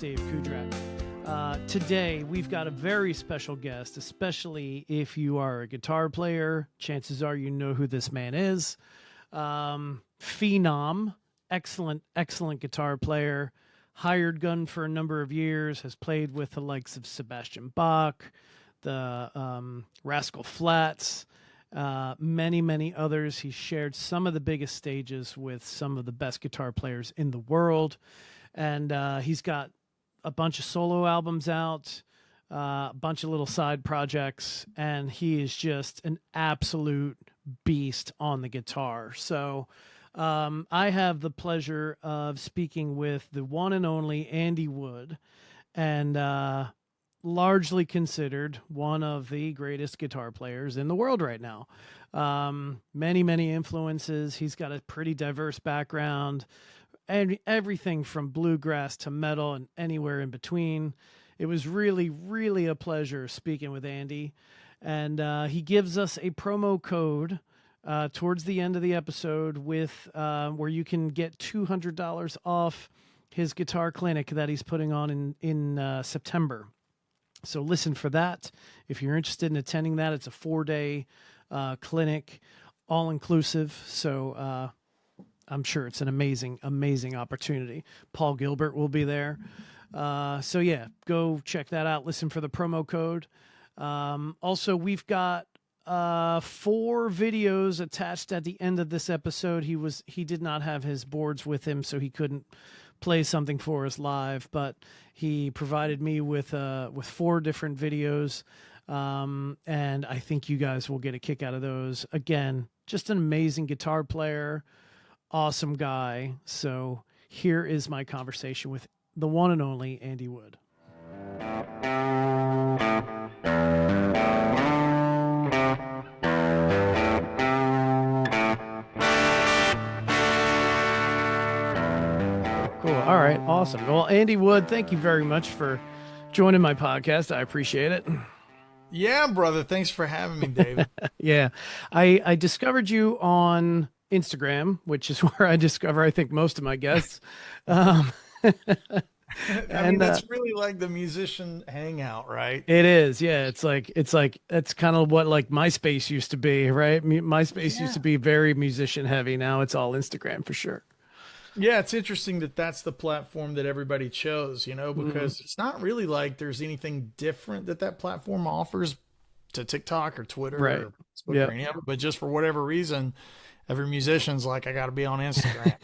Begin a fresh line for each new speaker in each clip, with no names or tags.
Dave Cudrak. Today, we've got a very special guest, especially if you are a guitar player. Chances are you know who this man is. Phenom, excellent guitar player, hired gun for a number of years, has played with the likes of Sebastian Bach, the Rascal Flatts, many others. He's shared some of the biggest stages with some of the best guitar players in the world. And he's got a bunch of solo albums out, a bunch of little side projects, and he is just an absolute beast on the guitar. So I have the pleasure of speaking with the one and only Andy Wood, and largely considered one of the greatest guitar players in the world right now. Many influences. He's got a pretty diverse background, and everything from bluegrass to metal and anywhere in between. It was really a pleasure speaking with Andy, and he gives us a promo code towards the end of the episode with where you can get $200 off his guitar clinic that he's putting on in September. So listen for that. If you're interested in attending that, it's a 4-day clinic, all inclusive. So I'm sure it's an amazing opportunity. Paul Gilbert will be there. So yeah, go check that out. Listen for the promo code. Also, we've got 4 videos attached at the end of this episode. He did not have his boards with him, so he couldn't play something for us live, but he provided me with 4 different videos. And I think you guys will get a kick out of those. Again, just an amazing guitar player, awesome guy. So here is my conversation with the one and only Andy Wood. Cool. All right. Awesome. Well, Andy Wood, thank you very much for joining my podcast. I appreciate it.
Yeah, brother. Thanks for having me, David.
Yeah. I discovered you on Instagram, which is where I discover, I think, most of my guests.
I mean, that's really like the musician hangout, right?
It is. Yeah. It's kind of what like MySpace used to be, right? MySpace used to be very musician heavy. Now it's all Instagram for sure.
Yeah, it's interesting that that's the platform that everybody chose, because it's not really like there's anything different that platform offers to TikTok or Twitter or Facebook or any of it. But just for whatever reason, every musician's like, I got to be on Instagram.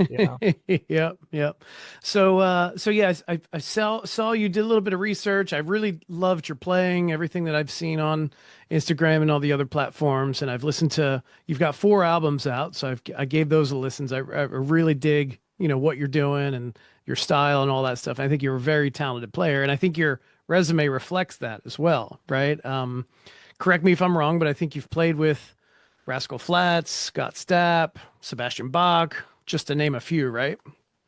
Yep. So yes, I saw you did a little bit of research. I really loved your playing, everything that I've seen on Instagram and all the other platforms. And I've listened to, you've got 4 albums out. So I gave those a listen. I really dig, what you're doing and your style and all that stuff. I think you're a very talented player, and I think your resume reflects that as well. Right. Correct me if I'm wrong, but I think you've played with Rascal Flatts, Scott Stapp, Sebastian Bach, just to name a few, right?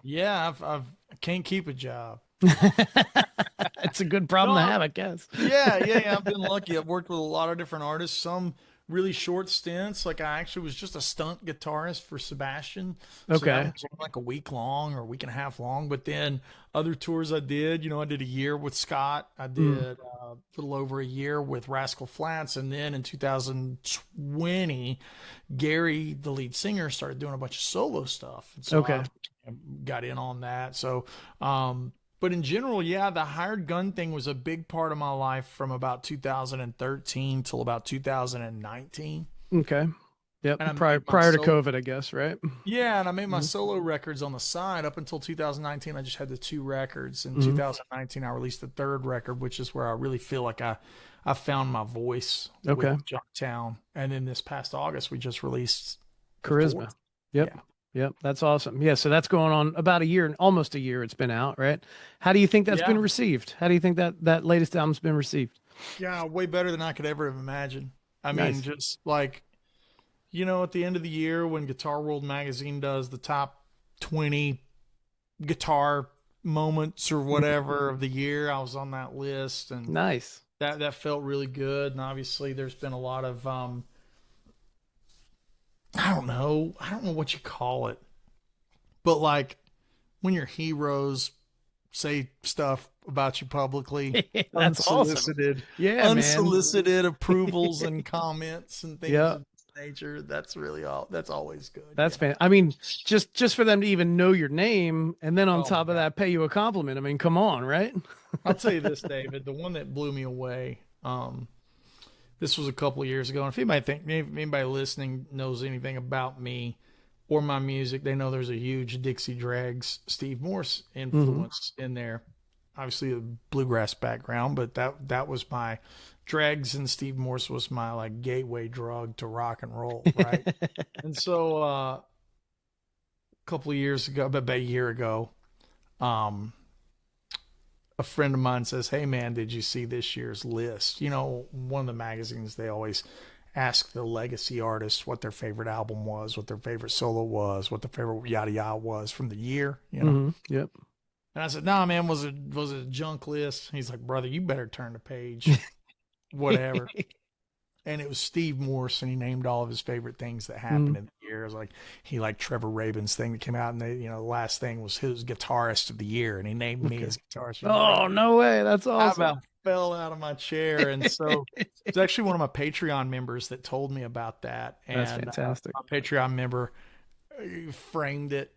Yeah, I can't keep a job.
It's a good problem to have, I guess.
Yeah. I've been lucky. I've worked with a lot of different artists, some really short stints. Like I actually was just a stunt guitarist for Sebastian. So that was like a week long or a week and a half long. But then other tours I did, I did a year with Scott. I did a little over a year with Rascal Flatts. And then in 2020, Gary, the lead singer, started doing a bunch of solo stuff. And so I got in on that. So, but in general, yeah, the hired gun thing was a big part of my life from about 2013 till about 2019.
Okay. Yep. And prior to COVID, I guess, right?
Yeah. And I made my solo records on the side up until 2019. I just had the 2 records. In 2019, I released the 3rd record, which is where I really feel like I found my voice with Junktown. And then this past August, we just released
Charisma. Yep. Yeah. Yep. That's awesome. Yeah. So that's going on about a year, almost a year it's been out, right? How do you think that's been received? How do you think that latest album's been received?
Yeah, way better than I could ever have imagined. I mean, just like, at the end of the year when Guitar World magazine does the top 20 guitar moments or whatever of the year, I was on that list, and that felt really good. And obviously there's been a lot of, I don't know what you call it, but like when your heroes say stuff about you publicly.
That's awesome.
Unsolicited,
Yeah, man.
unsolicited approvals and comments and things
Yeah.
of that nature. That's really that's always good.
That's
You know?
fan. I mean, just for them to even know your name and then on
Oh my
top of
God.
that pay you a compliment. I mean, come on, right?
I'll tell you this, David, the one that blew me away. This was a couple of years ago. And if anybody listening knows anything about me or my music, they know there's a huge Dixie Dregs, Steve Morse influence in there. Obviously a bluegrass background, but that was my Dregs, and Steve Morse was my like gateway drug to rock and roll, right? And so a couple of years ago, about a year ago, um, a friend of mine says, "Hey man, did you see this year's list?" You know, one of the magazines, they always ask the legacy artists what their favorite album was, what their favorite solo was, what their favorite yada yada was from the year, you know.
Yep.
And I said, "Nah, man, was it a junk list?" He's like, "Brother, you better turn the page." Whatever. And it was Steve Morse, and he named all of his favorite things that happened in the year. It was like he liked Trevor Rabin's thing that came out, and the last thing was his guitarist of the year, and he named me as guitarist.
Oh, no way. That's
I
awesome.
about fell out of my chair. And so it's actually one of my Patreon members that told me about that. And
That's fantastic.
my Patreon member framed it,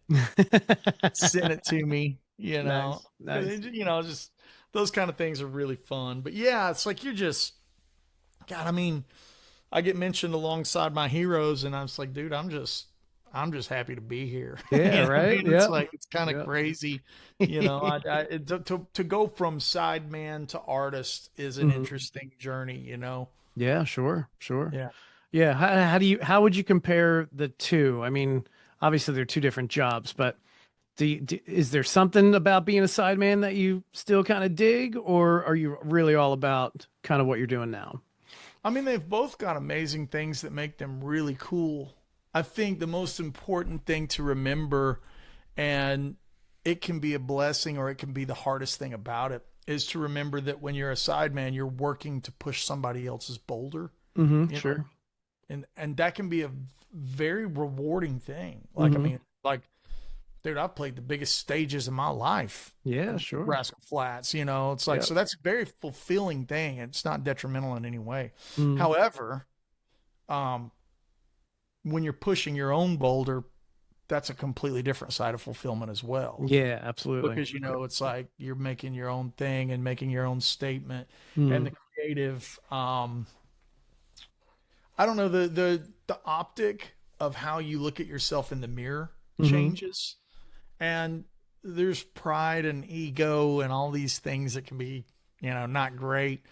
sent it to me, you know.
Nice.
You know, just those kind of things are really fun. But yeah, it's like you're just, God, I mean, I get mentioned alongside my heroes, and I'm just like, dude, I'm just happy to be here.
Yeah, right.
I mean? It's like, it's kind of crazy, you know. To go from sideman to artist is an interesting journey, you know.
Yeah, sure.
Yeah.
How would you compare the two? I mean, obviously they're two different jobs, but is there something about being a sideman that you still kind of dig, or are you really all about kind of what you're doing now?
I mean, they've both got amazing things that make them really cool. I think the most important thing to remember, and it can be a blessing or it can be the hardest thing about it, is to remember that when you're a sideman, you're working to push somebody else's boulder.
Sure.
And that can be a very rewarding thing. Like, I mean, like, dude, I've played the biggest stages in my life.
Yeah, sure.
Rascal Flats, you know, it's like, so that's a very fulfilling thing. It's not detrimental in any way. However, when you're pushing your own boulder, that's a completely different side of fulfillment as well.
Yeah, absolutely.
Because, you know, it's like you're making your own thing and making your own statement, and the creative, I don't know, the optic of how you look at yourself in the mirror changes. And there's pride and ego and all these things that can be, you know, not great.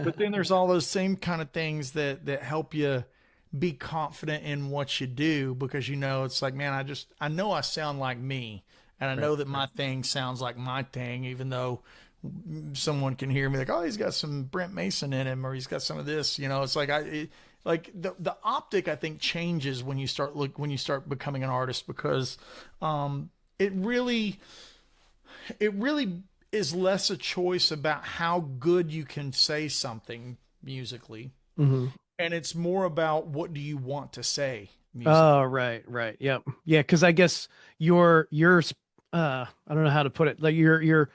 But then there's all those same kind of things that help you be confident in what you do, because, you know, it's like, man, I know I sound like me, and I know that my thing sounds like my thing, even though someone can hear me like, oh, he's got some Brent Mason in him, or he's got some of this, you know. It's like like the optic, I think, changes when you start becoming an artist, because it really is less a choice about how good you can say something musically, and it's more about what do you want to say musically.
Oh, right. Yep. Yeah, because I guess you're I don't know how to put it. Like you're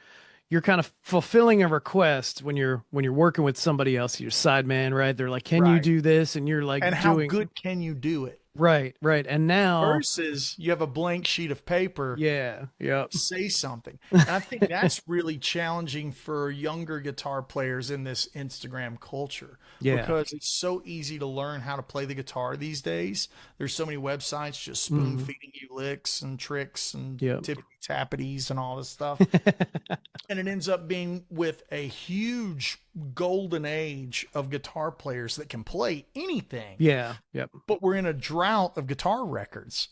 kind of fulfilling a request when you're working with somebody else, your sideman, right? They're like, can you do this? And you're like,
and how good can you do it?
Right. And now
versus you have a blank sheet of paper.
Yeah.
Say something. And I think that's really challenging for younger guitar players in this Instagram culture.
Yeah.
Because it's so easy to learn how to play the guitar these days. There's so many websites just spoon feeding you licks and tricks and tippity tappities and all this stuff. And it ends up being with a huge golden age of guitar players that can play anything.
Yeah. Yep.
But we're in a drought of guitar records.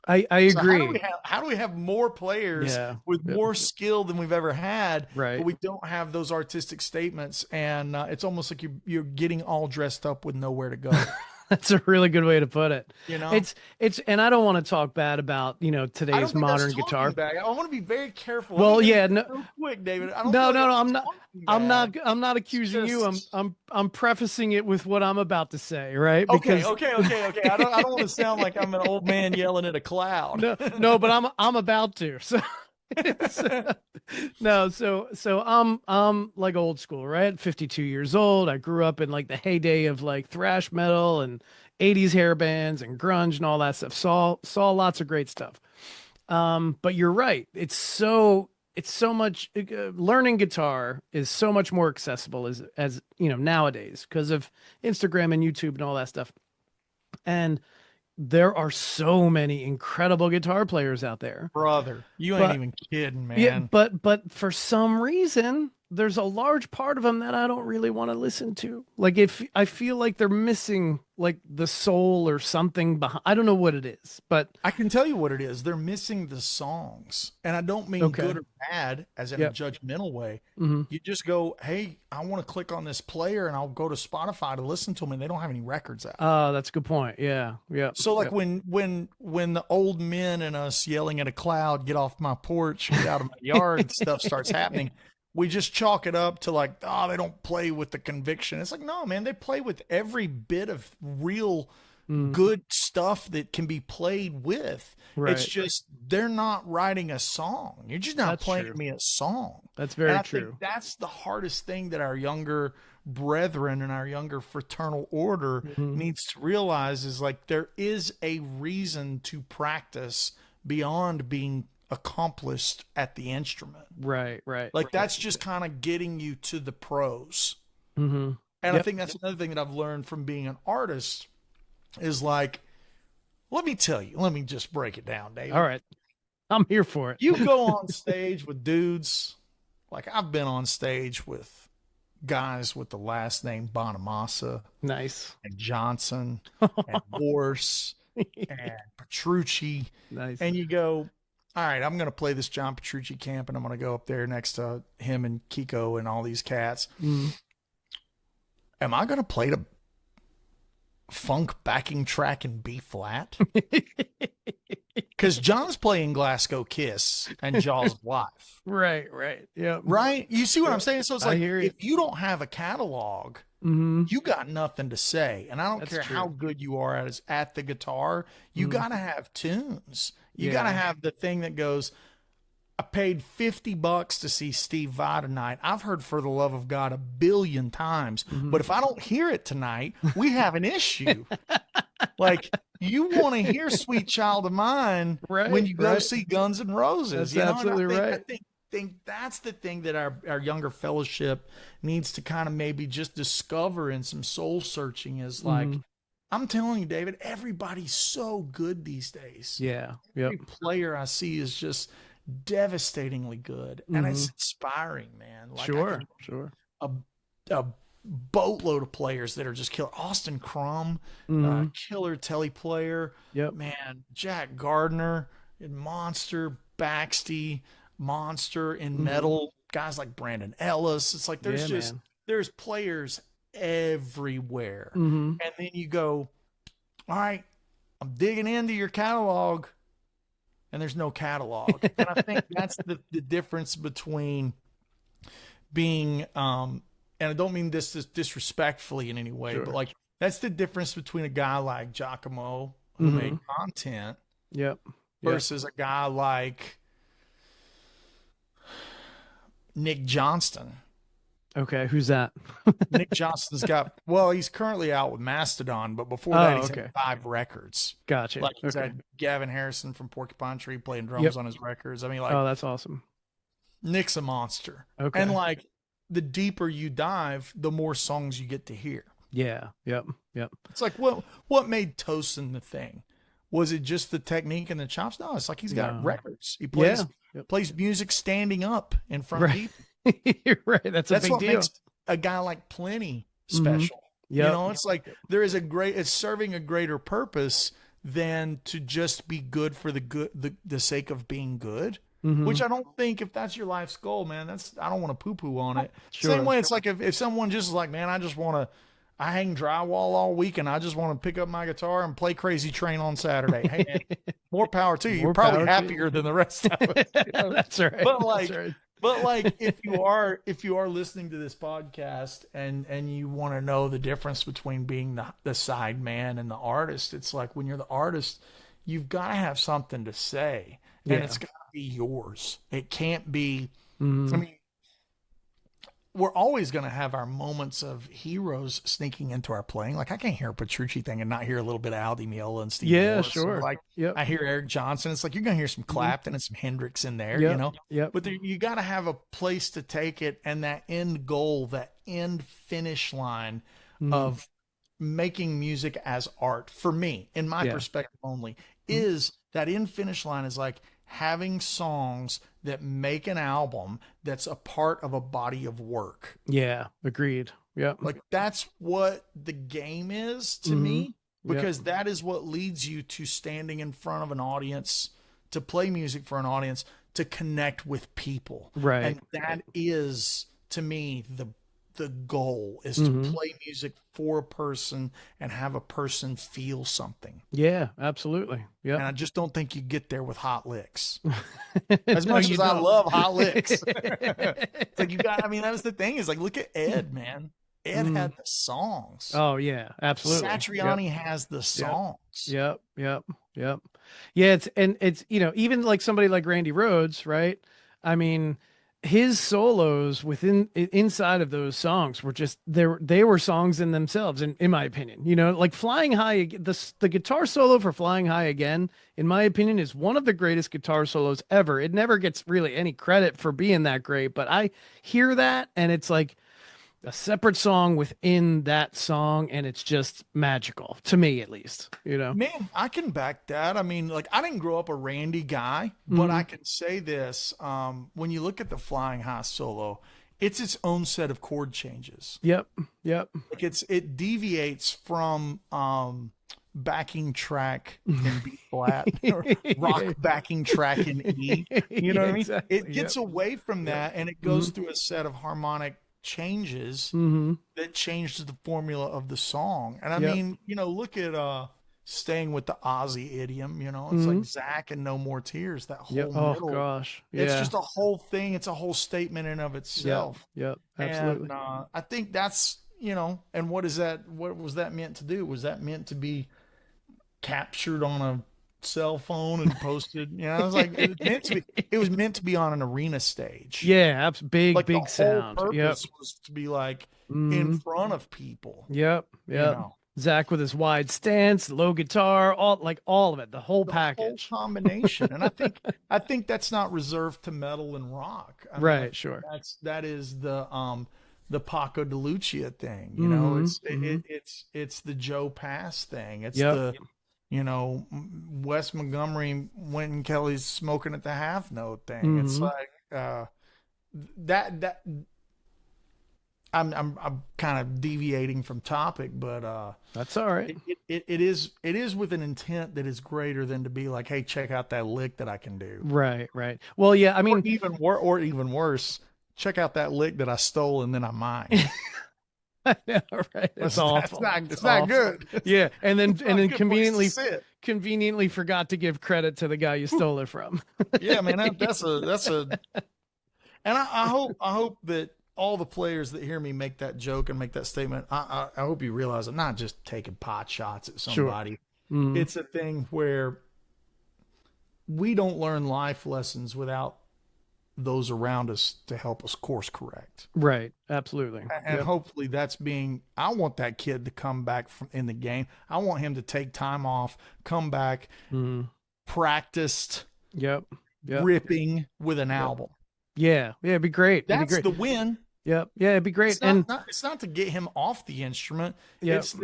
I agree.
So how do we have more players with more skill than we've ever had?
Right.
But we don't have those artistic statements, and it's almost like you're getting all dressed up with nowhere to go.
That's a really good way to put it.
You know,
it's, and I don't want to talk bad about, you know, today's modern guitar.
I want to be very careful.
Well, yeah,
no, real quick, David. I'm not accusing
you. I'm prefacing it with what I'm about to say, right?
Because, okay. I don't want to sound like I'm an old man yelling at a cloud.
No, but I'm about to. So No, so I'm like old school, right? 52 years old. I grew up in like the heyday of like thrash metal and 80s hair bands and grunge and all that stuff. Saw lots of great stuff. But you're right. It's so much learning guitar is so much more accessible as you know nowadays because of Instagram and YouTube and all that stuff. And there are so many incredible guitar players out there.
Brother, you ain't
But
even kidding,
yeah,
man.
but for some reason, there's a large part of them that I don't really want to listen to. Like if I feel like they're missing like the soul or something behind. I don't know what it is, but
I can tell you what it is. They're missing the songs. And I don't mean
okay.
good or bad as in a
Yep.
judgmental way.
Hmm.
You just go, hey, I want to click on this player and I'll go to Spotify to listen to them, and they don't have any records out.
Oh, that's a good point. Yeah. Yeah.
So like
Yep.
when the old men and us yelling at a cloud, get off my porch, get out of my yard, and stuff starts happening, we just chalk it up to like, oh, they don't play with the conviction. It's like, no, man, they play with every bit of real good stuff that can be played with.
Right.
It's just they're not writing a song. You're just not
That's
playing
true.
me a song.
That's
And
very
I
true.
think that's the hardest thing that our younger brethren and our younger fraternal order
Mhm.
needs to realize is like there is a reason to practice beyond being accomplished at the instrument.
Right. Right.
Like that's just kind of getting you to the pros.
Hmm.
And I
Yep.
think that's another thing that I've learned from being an artist is like, let me tell you, let me just break it down, David.
All right. I'm here for it.
You go on stage with dudes, like I've been on stage with guys with the last name Bonamassa
Nice.
and Johnson and Morse and Petrucci.
Nice.
And you go, all right, I'm going to play this John Petrucci camp and I'm going to go up there next to him and Kiko and all these cats.
Mm.
Am I going to play the funk backing track in B flat? Because John's playing Glasgow Kiss and Jaws of Life.
Right. Right. Yeah.
Right? You see what I'm saying? So it's
I
like,
hear you.
if you don't have a catalog,
Hmm.
you got nothing to say. And I don't
That's
care
true.
how good you are at the guitar, you got to have tunes. You
Yeah.
got to have the thing that goes, I paid $50 to see Steve Vai tonight. I've heard For the Love of God 1 billion times, but if I don't hear it tonight, we have an issue. Like you want to hear Sweet Child of Mine
Right,
when you go
right.
see Guns N' Roses.
That's
you know? And
absolutely
I
right.
think that's the thing that our younger fellowship needs to kind of maybe just discover in some soul searching is like, I'm telling you, David, everybody's so good these days.
Yeah. Yep.
Every player I see is just devastatingly good, and it's inspiring, man. Like
Sure. Sure.
a boatload of players that are just killer. Austin Crum, killer telly player.
Yep.
Man, Jack Gardner in Monster, Baxty, Monster in metal. Guys like Brandon Ellis. It's like there's
Yeah,
just
man.
there's players everywhere,
Hmm.
and then you go, all right, I'm digging into your catalog. And there's no catalog. And I think that's the difference between being, and I don't mean this disrespectfully in any way,
Sure.
but like that's the difference between a guy like Giacomo who made content
Yep.
versus a guy like Nick Johnston.
Okay. Who's that?
Nick Johnston's got, well, he's currently out with Mastodon, but before that, he's
okay.
had 5 records.
Gotcha.
Like he's
Okay.
had Gavin Harrison from Porcupine Tree playing drums
Yep.
on his records. I mean, like,
Oh, that's awesome.
Nick's a monster.
Okay.
And like the deeper you dive, the more songs you get to hear.
Yeah. Yep. Yep.
It's like what made Tosin the thing? Was it just the technique and the chops? No, it's like he's got
No.
records. He plays
Yeah. Yep.
plays music standing up in front of
Right.
people.
You're right. That's a
That's
big
what
deal.
makes a guy like Plenty special. You
Yep.
know, it's like there is it's serving a greater purpose than to just be good for the sake of being good. Which I don't think if that's your life's goal, man, I don't want to poo-poo on it.
Sure.
Same way it's like if someone just is like, man, I hang drywall all week and I just want to pick up my guitar and play Crazy Train on Saturday. Hey, man, more power to you. You're
More
probably
power to
happier than the rest of us. You know?
That's right.
But like,
That's right.
but like if you are listening to this podcast and you want to know the difference between being the side man and the artist, it's like when you're the artist, you've got to have something to say. and it's got to be yours. It can't be.
Mm-hmm.
I mean, we're always going to have our moments of heroes sneaking into our playing. Like I can't hear a Petrucci thing and not hear a little bit of Al Di Meola and Steve Morse.
Sure.
Or like I hear Eric Johnson. It's like you're going to hear some Clapton and some Hendrix in there, you know.
But
you got to have a place to take it, and that end goal, that end finish line of making music as art, for me, in my perspective only, is that end finish line is like having songs that make an album that's a part of a body of work.
Yeah, agreed. Yeah.
Like that's what the game is to me, because that is what leads you to standing in front of an audience, to play music for an audience, to connect with people.
Right.
And that is, to me, the goal is to play music for a person and have a person feel something.
Yeah, absolutely. Yeah.
And I just don't think you get there with hot licks. As much as I love hot licks. It's like that was the thing, is like, look at Ed, man. Ed had the songs.
Oh yeah, absolutely.
Satriani has the songs.
Yep. Yeah, it's even like somebody like Randy Rhoads, right? I mean, his solos inside of those songs were just they were songs in themselves, in my opinion. Like Flying High, the guitar solo for Flying High Again, in my opinion, is one of the greatest guitar solos ever. It never gets really any credit for being that great, but I hear that and it's like a separate song within that song, and it's just magical to me, at least.
Man, I can back that. I mean, like, I didn't grow up a Randy guy, but I can say this: when you look at the Flying High solo, it's its own set of chord changes.
Yep.
Like it deviates from backing track in B flat, or rock backing track in E. You know what I mean?
Exactly.
It gets away from that, and it goes through a set of harmonic changes that changed the formula of the song. And I mean, look at staying with the Ozzy idiom, it's like Zach and No More Tears, that whole middle.
Oh gosh.
It's just a whole thing. It's a whole statement in of itself.
Yep. Absolutely.
And I think that's, and what was that meant to do? Was that meant to be captured on a cell phone and posted? I was like, it was meant to be on an arena stage.
Yeah, big
the
sound.
Whole purpose was to be like in front of people.
Yep. Zach with his wide stance, low guitar, all of it, the whole package,
whole combination. And I think that's not reserved to metal and rock.
Right, sure.
That is the Paco de Lucia thing. It's the Joe Pass thing. It's the Wes Montgomery, Wynton Kelly's smoking at the half note thing. It's like that. I'm kind of deviating from topic, but
that's all right.
It is with an intent that is greater than to be like, hey, check out that lick that I can do.
Right. Well, yeah, I mean,
or even worse, check out that lick that I stole and then I mined.
I know, right? It's awful.
It's not good.
Yeah, and then conveniently forgot to give credit to the guy you stole it from.
Yeah, man, that's a. And I hope that all the players that hear me make that joke and make that statement, I hope you realize I'm not just taking pot shots at somebody. Sure. It's a thing where we don't learn life lessons without those around us to help us course correct.
Right. Absolutely.
And hopefully that's I want that kid to come back in the game. I want him to take time off, come back, practiced, ripping with an album.
Yeah. Yeah. It'd be great.
That's the win.
Yep. Yeah. It'd be great.
It's not to get him off the instrument.
Yep.
It's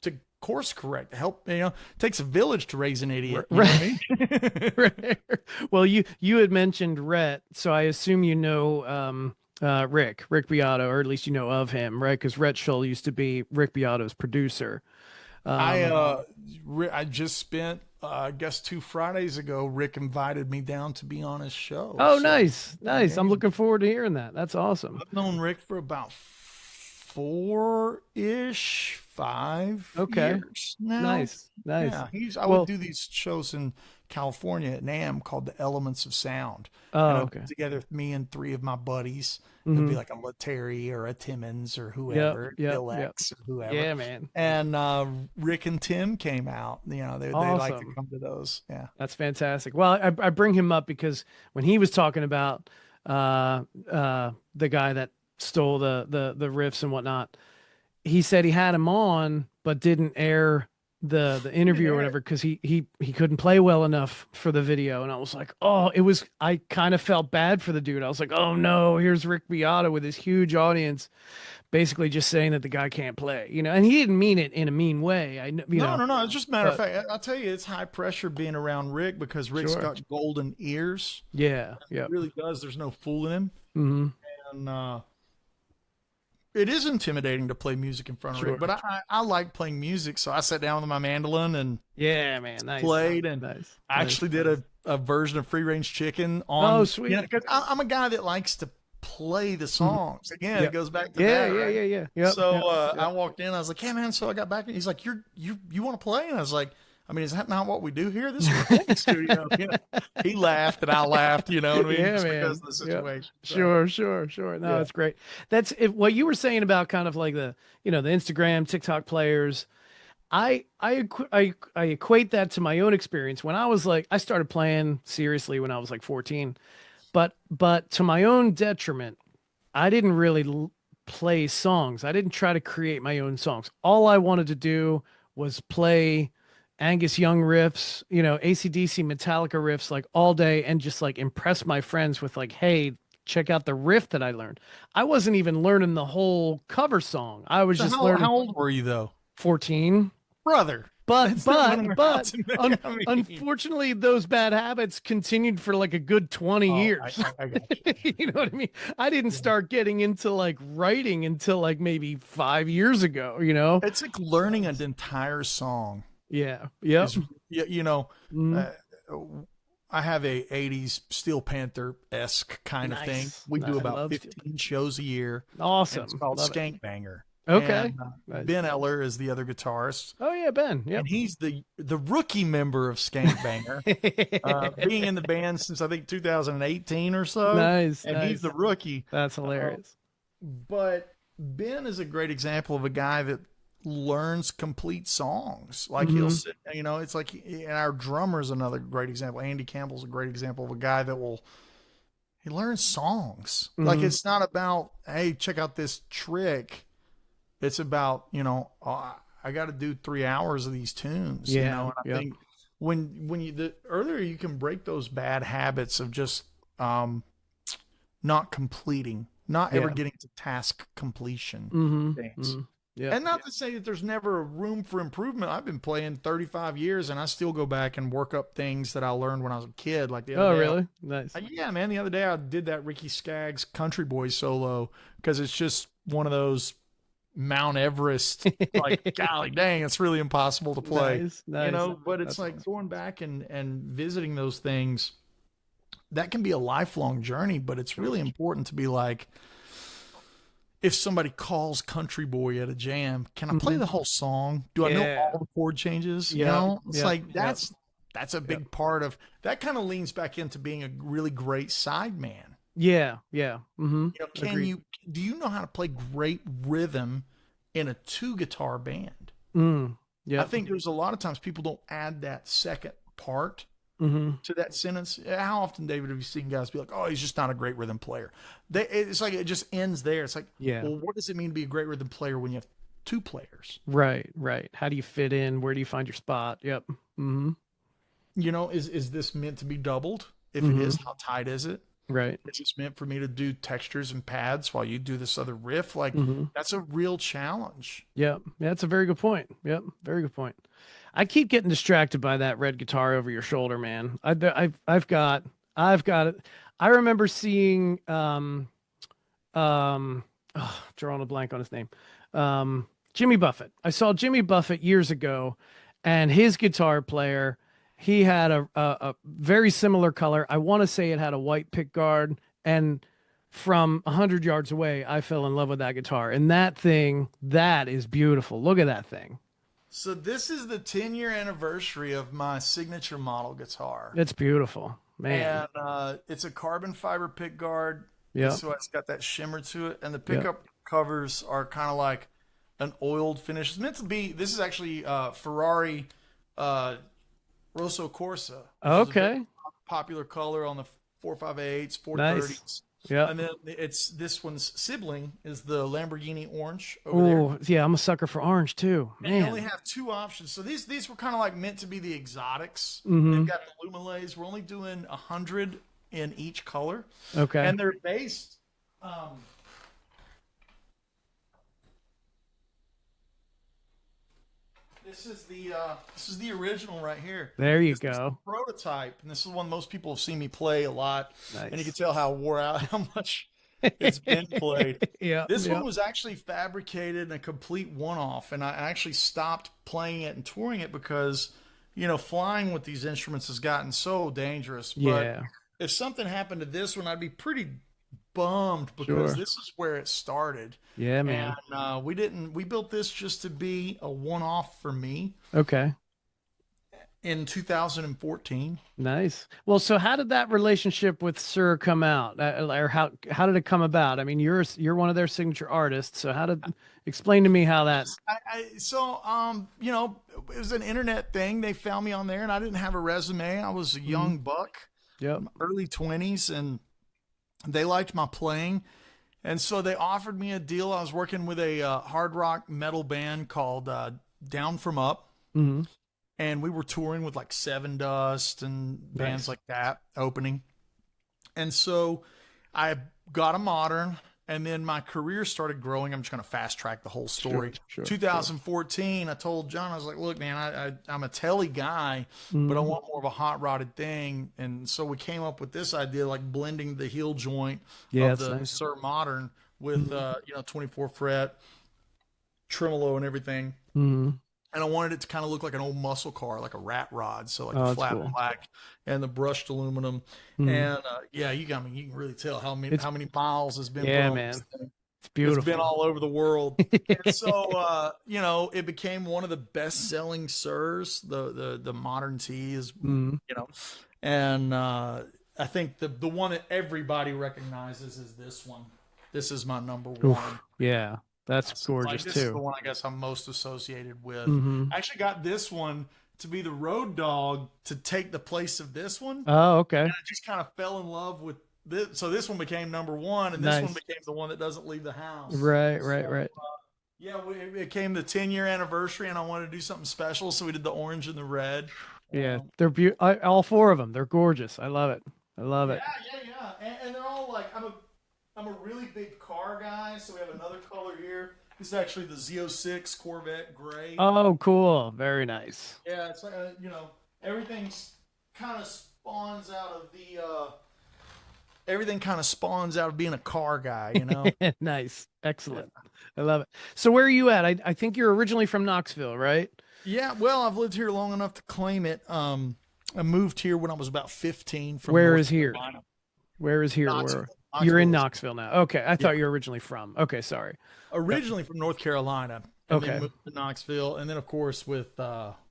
to course correct, help. It takes a village to raise an idiot.
Right. Right. Well, you had mentioned Rhett, so I assume Rick Beato, or at least you know of him, right? Because Rhett Shull used to be Rick Beato's producer.
I just spent I guess 2 Fridays ago, Rick invited me down to be on his show.
Oh, so, nice. I'm looking forward to hearing that. That's awesome.
I've known Rick for about 4-ish, 5
Okay.
years now.
Nice. Nice.
Yeah, I would
Well,
do these shows in California at NAMM called the Elements of Sound, and
oh,
I'd
okay.
put together with me and three of my buddies. It'd be
Mm-hmm.
like a Letary or a Timmons or
Yep.
whoever,
Yep.
Bill
Yep.
X or whoever.
Yeah, man.
And Rick and Tim came out. They like to
Awesome.
come to those. Yeah.
That's fantastic. Well, I bring him up because when he was talking about the guy that stole the riffs and whatnot, he said he had him on but didn't air the interview or
Yeah.
whatever because he couldn't play well enough for the video. And I was like, oh, I kind of felt bad for the dude. I was like, oh no, here's Rick Beata with his huge audience basically just saying that the guy can't play, and he didn't mean it in a mean way.
No, no, no. It's just a matter of
but
fact. I'll tell you, it's high pressure being around Rick because Rick's
sure.
got golden ears.
Yeah.
He
Yeah.
really does. There's no fooling him.
Mm-hmm.
And it is intimidating to play music in front of
Sure.
Rick, but I like playing music, so I sat down with my mandolin and
Yeah, man. Nice.
played, and
Nice.
I actually did a version of Free Range Chicken on.
Oh, sweet.
Because I'm a guy that likes to play the songs. Again,
Yep.
it goes back to
Yeah,
that.
yeah,
Right?
yeah. Yep,
So
yep.
I walked in. I was like, "Yeah, man." So I got back, and he's like, "You want to play?" And I was like, "I mean, is that not what we do here? This is a recording studio." He laughed, and I laughed. You know what I mean?
Yeah,
Just
man.
because of the
Yep.
situation. So,
Sure. No,
yeah.
that's great. That's what you were saying about kind of like the Instagram, TikTok players. I equate that to my own experience when I was like I started playing seriously when I was like 14, but to my own detriment, I didn't really play songs. I didn't try to create my own songs. All I wanted to do was play Angus Young riffs, AC/DC Metallica riffs like all day and just like impress my friends with like, hey, check out the riff that I learned. I wasn't even learning the whole cover song. I was
So
just
how
learning
old were you though,
14.
brother?
But
That's not what I'm about to make. I mean-
unfortunately, those bad habits continued for like a good 20
Oh,
years.
I got you.
You know what I mean? I didn't start getting into like writing until like maybe 5 years ago.
It's like learning an entire song.
Yeah. Yep.
Is, you know,
Mhm.
I have a 80s Steel Panther-esque kind of thing.
Nice.
We do
I
about
love
15 shows a year.
Awesome.
And it's called
Love it.
Skank Banger.
Okay.
And,
Nice.
Ben Eller is the other guitarist.
Oh yeah, Ben. Yep.
And he's the rookie member of Skank Banger, being in the band since I think 2018 or so.
Nice.
And
nice.
he's the rookie.
That's hilarious.
But Ben is a great example of a guy that learns complete songs. Like
Mm-hmm.
he'll sit, it's like, and our drummer is another great example. Andy Campbell's a great example of a guy that he learns songs. Like
Mhm.
it's not about, hey, check out this trick. It's about, I got to do 3 hours of these tunes.
Yeah,
And I
yep.
think the earlier you can break those bad habits of just not completing, not ever
Yeah.
getting to task completion
Mm-hmm.
things.
Mm-hmm. Yeah.
And not to say that there's never room for improvement. I've been playing 35 years and I still go back and work up things that I learned when I was a kid. Like the other
Oh,
day,
really? Nice.
yeah, man. The other day I did that Ricky Skaggs Country Boy solo because it's just one of those Mount Everest, like, golly dang, it's really impossible to play.
Nice.
But it's
That's
like
awesome.
going back and visiting those things. That can be a lifelong journey, but it's really important to be like, if somebody calls Country Boy at a jam, can I play the whole song? Do I know
Yeah.
all the chord changes?
Yeah.
It's
Yeah.
like that's a big part of that. Kind of leans back into being a really great sideman.
Yeah. Mm-hmm.
Do you know how to play great rhythm in a 2-guitar band?
Yeah.
I think there's a lot of times people don't add that second part
Mm-hmm.
to that sentence. How often, David, have you seen guys be like, "Oh, he's just not a great rhythm player"? It's like it just ends there. It's like,
Yeah.
well, what does it mean to be a great rhythm player when you have 2 players?
Right. How do you fit in? Where do you find your spot? Yep. Mm-hmm.
Is this meant to be doubled? If
Mm-hmm.
it is, how tight is it?
Right.
Is this meant for me to do textures and pads while you do this other riff? Like
Mm-hmm.
that's a real challenge.
Yep. That's a very good point. Yep. Very good point. I keep getting distracted by that red guitar over your shoulder, man. I've got it. I remember seeing drawing a blank on his name. Jimmy Buffett. I saw Jimmy Buffett years ago, and his guitar player, he had a very similar color. I want to say it had a white pick guard, and from 100 yards away, I fell in love with that guitar. And that thing, that is beautiful. Look at that thing.
So this is the 10-year anniversary of my signature model guitar.
It's beautiful, man.
And it's a carbon fiber pick guard.
Yeah.
So it's got that shimmer to it. And the
Yeah.
pickup covers are kind of like an oiled finish. It's meant to be, this is actually Ferrari Rosso Corsa.
Okay.
Popular color on the 458s, 430s.
Nice. Yeah.
And then it's this one's sibling is the Lamborghini Orange over there.
Oh, yeah, I'm a sucker for orange too.
And you
Man.
only have two options. So these were kind of like meant to be the exotics.
Mm-hmm.
They've got the Lumalays. We're only doing 100 in each color.
Okay.
And they're based. This is the original right here.
There you
This is
go.
the prototype, and this is one most people have seen me play a lot.
Nice.
And you can tell how wore out, how much it's been played.
Yeah.
This
yeah.
one was actually fabricated and a complete one-off, and I actually stopped playing it and touring it because, flying with these instruments has gotten so dangerous. But
Yeah.
if something happened to this one, I'd be pretty bummed because this is where it started.
Yeah, man.
And we built this just to be a one-off for me
Okay.
in 2014.
Nice. Well, so how did that relationship with Sir come out? Or how did it come about? I mean, you're one of their signature artists, so explain to me how that.
It was an internet thing. They found me on there, and I didn't have a resume. I was a young buck,
Yep.
early 20s, and they liked my playing. And so they offered me a deal. I was working with a hard rock metal band called Down From Up.
Mm-hmm.
And we were touring with like Seven Dust and bands like that opening. And so I got a Modern, and then my career started growing. I'm just going to fast track the whole story.
Sure,
2014, I told John, I was like, look, man, I'm a telly guy, but I want more of a hot rodded thing. And so we came up with this idea, like blending the heel joint of the
nice.
Sir Modern with, 24 fret, tremolo and everything.
Mm-hmm.
And I wanted it to kind of look like an old muscle car, like a rat rod. So like the flat black and the brushed aluminum.
Mm-hmm.
And you can really tell how many miles has been.
Yeah,
put on
man.
this thing.
It's beautiful.
It's been all over the world. And so, it became one of the best selling Sirs. The Modern T is, and I think the one that everybody recognizes is this one. This is my number one.
Oof, yeah. That's gorgeous
this
too.
is the one I guess I'm most associated with.
Mm-hmm.
I actually got this one to be the road dog to take the place of this one.
Oh, okay.
And I just kind of fell in love with this. So this one became number one, and this one became the one that doesn't leave the house.
Right.
It became the 10-year anniversary, and I wanted to do something special, so we did the orange and the red.
Yeah, they're all four of them. They're gorgeous. I love it.
Yeah. And they're all like, I'm a really big car guy, so we have another color here. This is actually the Z06 Corvette Gray.
Oh, cool. Very nice.
Yeah, it's like, everything's kind of spawns out of everything kind of spawns out of being a car guy,
Nice. Excellent. I love it. So where are you at? I think you're originally from Knoxville, right?
Yeah, well, I've lived here long enough to claim it. I moved here when I was about 15 from
Where
North
is here?
Carolina.
Where is here?
Knoxville.
You're in Knoxville now. Okay. I thought you were originally from. Okay, sorry.
Originally from North Carolina. And then moved to Knoxville. And then, of course, with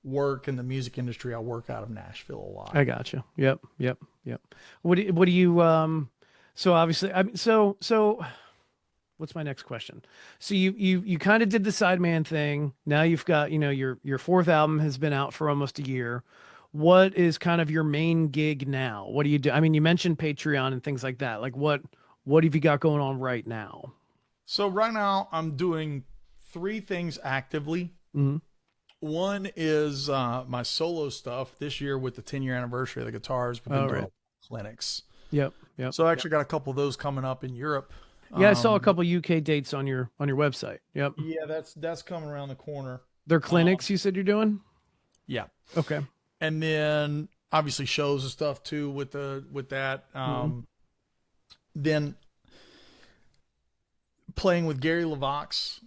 work in the music industry, I work out of Nashville a lot.
I got you. Yep. What do you so obviously so what's my next question? So you kind of did the Sideman thing. Now you've got, your fourth album has been out for almost a year. What is kind of your main gig now? What do you do? I mean, you mentioned Patreon and things like that. Like what have you got going on right now?
So right now I'm doing 3 things actively.
Mm-hmm.
One is my solo stuff this year with the 10-year anniversary of the guitars. We've been doing clinics.
Yep.
So I actually got a couple of those coming up in Europe.
Yeah, I saw a couple UK dates on your website. Yep.
Yeah, that's coming around the corner.
They're clinics you said you're doing?
Yeah.
Okay.
And then obviously shows and stuff too with that. Then playing with Gary LeVox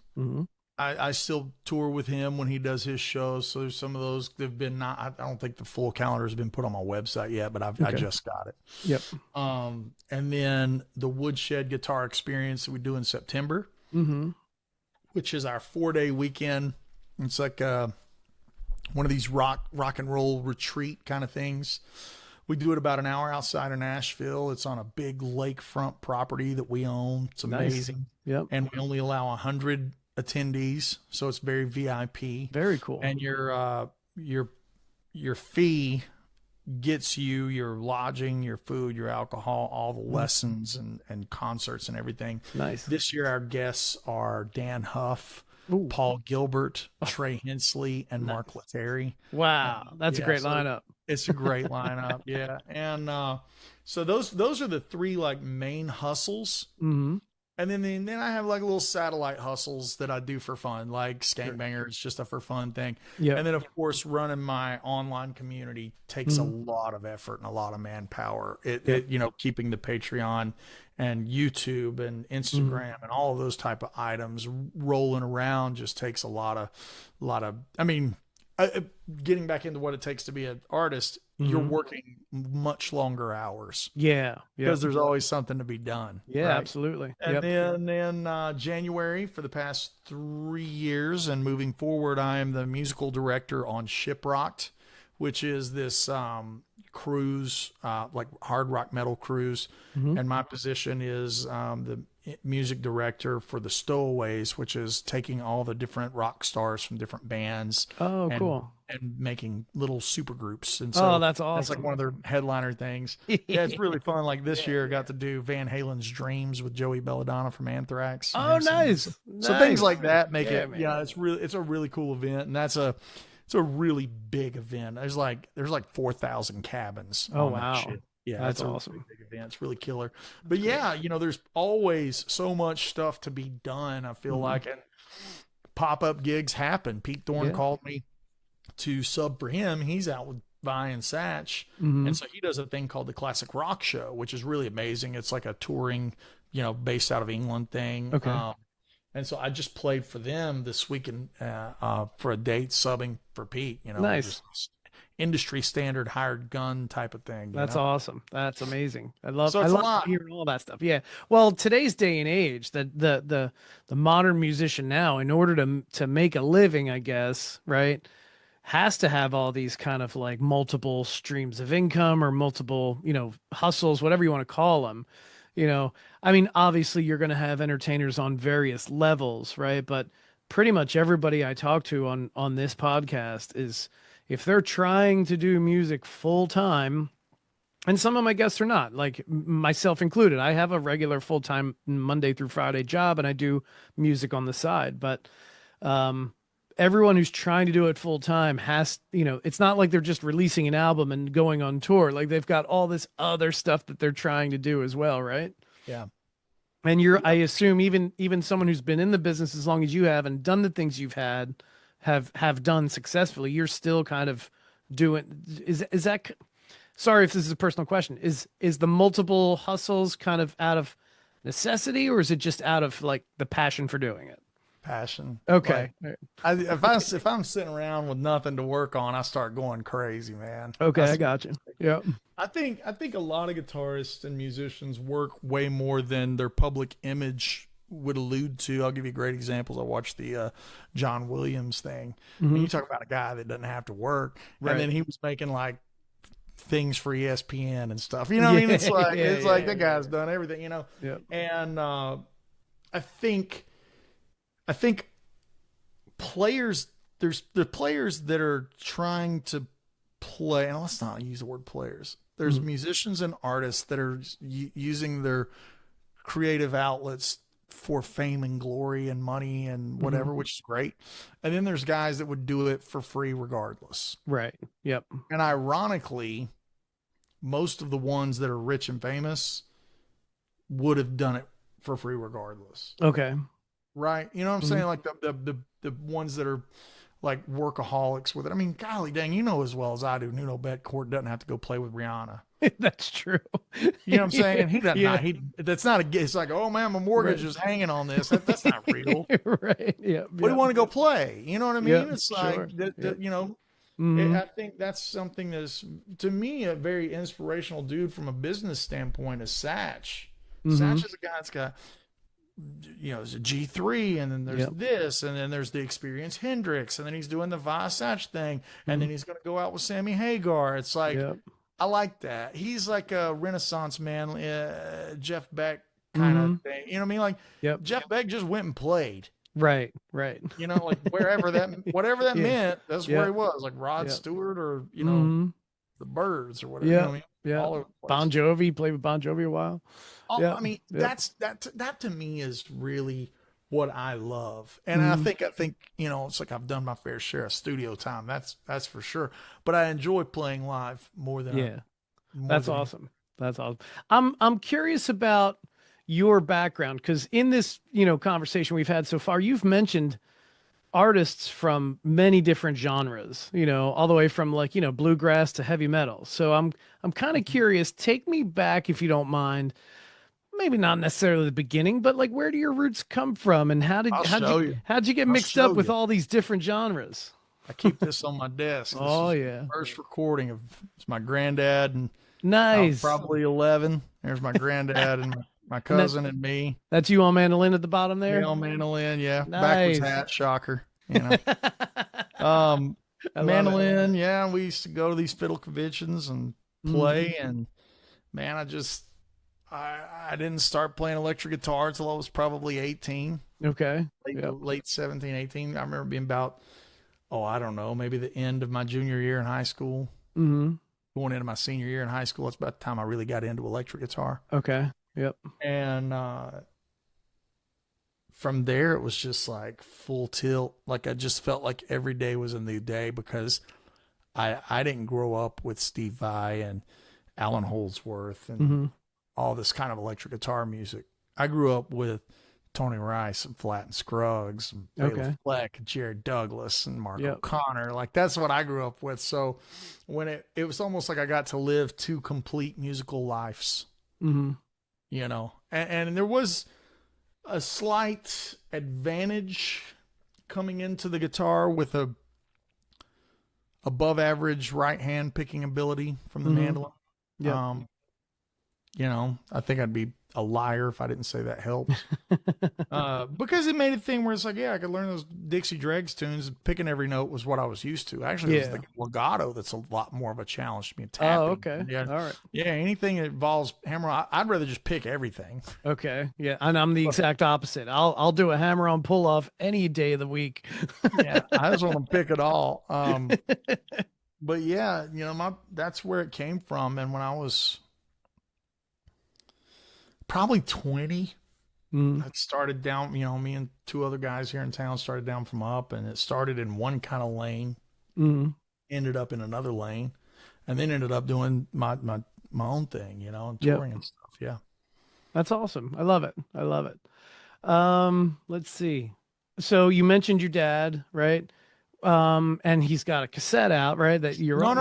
I still tour with him when he does his shows. So there's some of those that have been not, I don't think the full calendar has been put on my website yet, but I just got it.
Yep.
And then the Woodshed Guitar Experience that we do in September, which is our 4-day weekend. It's like one of these rock and roll retreat kind of things. We do it about an hour outside of Nashville. It's on a big lakefront property that we own. It's amazing.
Nice. Yep.
And we only allow 100 attendees, so it's very VIP.
Very cool.
And your fee gets you your lodging, your food, your alcohol, all the lessons and concerts and everything.
Nice.
This year our guests are Dan Huff, Paul Gilbert, Trey Hensley, and Mark Lettieri.
Wow, that's a great lineup.
It's a great lineup, yeah. And so those are the three like main hustles. And then I have like little satellite hustles that I do for fun, like Skankbanger. It's just a for fun thing. Yeah. And then of course running my online community takes a lot of effort and a lot of manpower. It keeping the Patreon and YouTube and Instagram and all of those type of items rolling around just takes a lot of. I mean, getting back into what it takes to be an artist, you're working much longer hours.
Yeah.
Because there's always something to be done.
Yeah, right? Absolutely.
And then in January, for the past 3 years and moving forward, I am the musical director on Shiprocked, which is this cruise, like hard rock metal cruise. And my position is the music director for the Stowaways, which is taking all the different rock stars from different bands.
Oh, cool.
And making little super groups. And so
that's awesome.
That's like one of their headliner things. Yeah, it's really fun. Like this year I got to do Van Halen's Dreams with Joey Belladonna from Anthrax.
Oh, nice.
So things like that make it, it's a really cool event. And it's a really big event. There's like 4,000 cabins.
Oh, wow.
That shit. Yeah,
that's
a
awesome.
Really big event. It's really killer. But yeah, there's always so much stuff to be done. I feel like, and pop-up gigs happen. Pete Thorne called me to sub for him. He's out with Vi and Satch. And so he does a thing called the Classic Rock Show, which is really amazing. It's like a touring, based out of England thing.
Okay.
And so I just played for them this weekend for a date, subbing for Pete.
Nice.
Industry standard hired gun type of thing.
That's awesome. That's amazing. I love hearing all that stuff. Yeah. Well, today's day and age, the modern musician now, in order to make a living, I guess, right, has to have all these kind of like multiple streams of income or multiple, hustles, whatever you want to call them. I mean, obviously you're going to have entertainers on various levels, right? But pretty much everybody I talk to on this podcast is, if they're trying to do music full time, and some of my guests are not, like myself included, I have a regular full-time Monday through Friday job and I do music on the side, but everyone who's trying to do it full time has, it's not like they're just releasing an album and going on tour. Like they've got all this other stuff that they're trying to do as well. Right.
Yeah.
And I assume even someone who's been in the business as long as you have and done the things you've have done successfully, you're still kind of doing, is that, sorry if this is a personal question, is the multiple hustles kind of out of necessity, or is it just out of like the passion for doing it?
Passion.
Okay.
Like, if I'm sitting around with nothing to work on, I start going crazy, man.
Okay, I got you. Yeah.
I think a lot of guitarists and musicians work way more than their public image would allude to. I'll give you great examples. I watched the John Williams thing. And you talk about a guy that doesn't have to work, and then he was making like things for ESPN and stuff. You know what I mean? It's like that guy's done everything.
Yeah.
And I think players, there's the players that are trying to play, and let's not use the word players. There's musicians and artists that are using their creative outlets for fame and glory and money and whatever, which is great. And then there's guys that would do it for free regardless.
Right. Yep.
And ironically, most of the ones that are rich and famous would have done it for free regardless.
Okay.
Right. You know what I'm saying? Like the ones that are like workaholics with it. I mean, golly dang, as well as I do, Nuno Betcourt doesn't have to go play with Rihanna.
That's true.
You know what I'm saying? He doesn't.
Yeah.
That's not a. It's like, oh man, my mortgage is hanging on this. That's not real.
Right. Yeah.
What do you want to go play? You know what I mean? It's
Sure.
like that. You know,
Mm-hmm.
I think that's something that's to me a very inspirational dude from a business standpoint is Satch.
Mm-hmm.
Satch is a guy that's got, you know, there's a G3, and then there's this, and then there's the Experience Hendrix, and then he's doing the Satch thing, and then he's going to go out with Sammy Hagar. It's like, I like that. He's like a Renaissance man, Jeff Beck kind of thing. You know what I mean? Like, Jeff Beck just went and played.
Right, right.
You know, like whatever that meant, that's where he was. Like Rod Stewart, or you know, the Birds or whatever.
Yeah,
you know what I mean? All over
Bon Jovi, played with Bon Jovi a while.
I mean, that to me is really what I love, and I think you know, it's like I've done my fair share of studio time. That's for sure. But I enjoy playing live more than
That's awesome. That's awesome. I'm curious about your background, because in this, you know, conversation we've had so far, you've mentioned artists from many different genres, you know, all the way from like, you know, bluegrass to heavy metal. So I'm kind of curious, take me back, if you don't mind, maybe not necessarily the beginning, but like, where do your roots come from, and how'd you get mixed up with all these different genres?
I keep this on my desk.
This
first recording of it's my granddad, and
nice.
Probably 11. There's my granddad and my cousin and me.
That's you on mandolin at the bottom there?
Me on mandolin, yeah.
Nice.
Backwards hat, shocker. You know. Mandolin, yeah. We used to go to these fiddle conventions and play, and man, I didn't start playing electric guitar until I was probably 18.
Okay.
Late 17, 18. I remember being about, I don't know, maybe the end of my junior year in high school.
Mm-hmm.
Going into my senior year in high school. That's about the time I really got into electric guitar.
Okay. Yep.
And from there, it was just like full tilt. Like I just felt like every day was a new day, because I didn't grow up with Steve Vai and Alan Holdsworth and all this kind of electric guitar music. I grew up with Tony Rice and Flatt and Scruggs and Bela Fleck and Jared Douglas and Mark O'Connor. Like that's what I grew up with. So when it was almost like I got to live two complete musical lives, you know, and there was a slight advantage coming into the guitar with a above average right hand picking ability from the mandolin. You know, I think I'd be a liar if I didn't say that helped. Because it made a thing where it's like, I could learn those Dixie Dregs tunes. Picking every note was what I was used to. Actually, it was the legato that's a lot more of a challenge to me. Tapping.
Oh, okay.
Yeah.
All right.
Yeah, anything that involves hammer, I'd rather just pick everything.
Okay. Yeah, and I'm the exact opposite. I'll do a hammer-on pull-off any day of the week.
Yeah, I just want to pick it all. But yeah, you know, that's where it came from. And when I was probably 20, I started down, you know, me and two other guys here in town started down from up, and it started in one kind of lane, ended up in another lane, and then ended up doing my own thing, you know, and touring and stuff. Yeah.
That's awesome. I love it. I love it. Let's see. So you mentioned your dad, right? And he's got a cassette out, right? That you're
no.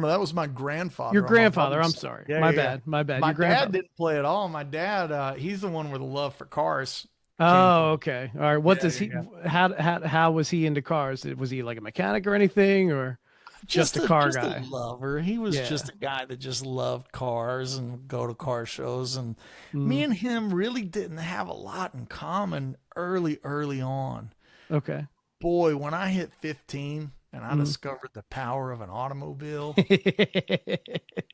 That was my grandfather.
Your grandfather. I'm sorry. My bad. My
your dad didn't play at all. My dad, he's the one with a love for cars.
Oh, okay. All right. What does he? How was he into cars? Was he like a mechanic or anything, or just a car guy?
A lover. He was just a guy that just loved cars and would go to car shows. And me and him really didn't have a lot in common early on.
Okay.
Boy, when I hit 15 and I discovered the power of an automobile,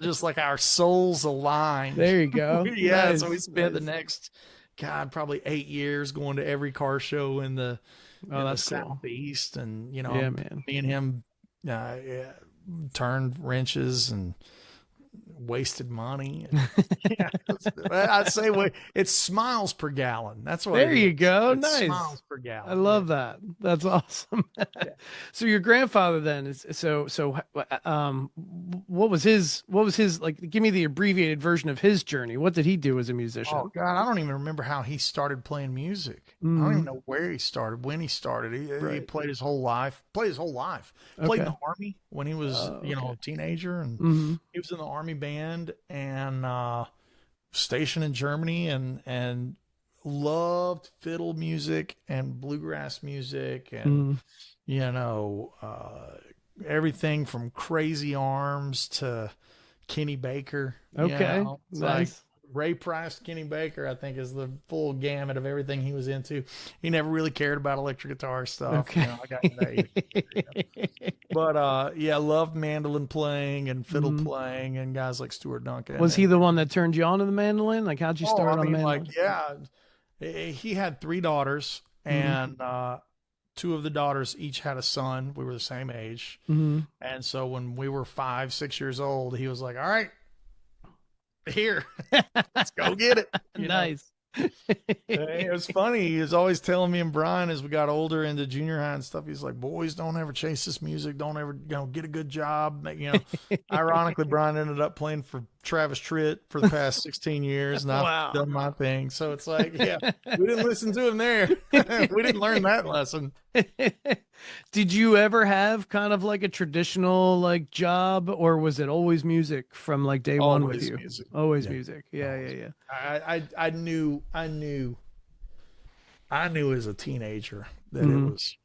just like our souls aligned.
There you go.
Yeah. Nice. So we spent the next, probably 8 years going to every car show in the Southeast. And, you know, me and him turned wrenches and wasted money. I'd say it's smiles per gallon. That's what.
There you go.
It's
nice.
Smiles per gallon.
I love that. That's awesome. So your grandfather then is what was his like? Give me the abbreviated version of his journey. What did he do as a musician?
Oh God, I don't even remember how he started playing music. I don't even know where he started, when he started. He played his whole life. Played in the Army when he was a teenager, and he was in the Army band band and stationed in Germany, and loved fiddle music and bluegrass music and everything from Crazy Arms to Kenny Baker.
Okay,
It's
nice.
like Ray Price, Kenny Baker, I think, is the full gamut of everything he was into. He never really cared about electric guitar stuff.
Okay.
I got that. But I loved mandolin playing and fiddle playing and guys like Stuart Duncan.
Was he the one that turned you on to the mandolin? Like, how'd you start on the mandolin?
He had 3 daughters, and 2 of the daughters each had a son. We were the same age. And so when we were 5, 6 years old, he was like, all right, here, let's go get it.
Nice.
It was funny. He was always telling me and Brian as we got older into junior high and stuff. He's like, boys, don't ever chase this music. Don't ever, get a good job. Ironically, Brian ended up playing for Travis Tritt for the past 16 years, and I've done my thing. So it's like, we didn't listen to him there. We didn't learn that lesson.
Did you ever have kind of like a traditional like job, or was it always music from like day one with you?
Music.
Always music. Yeah.
I knew as a teenager that it was.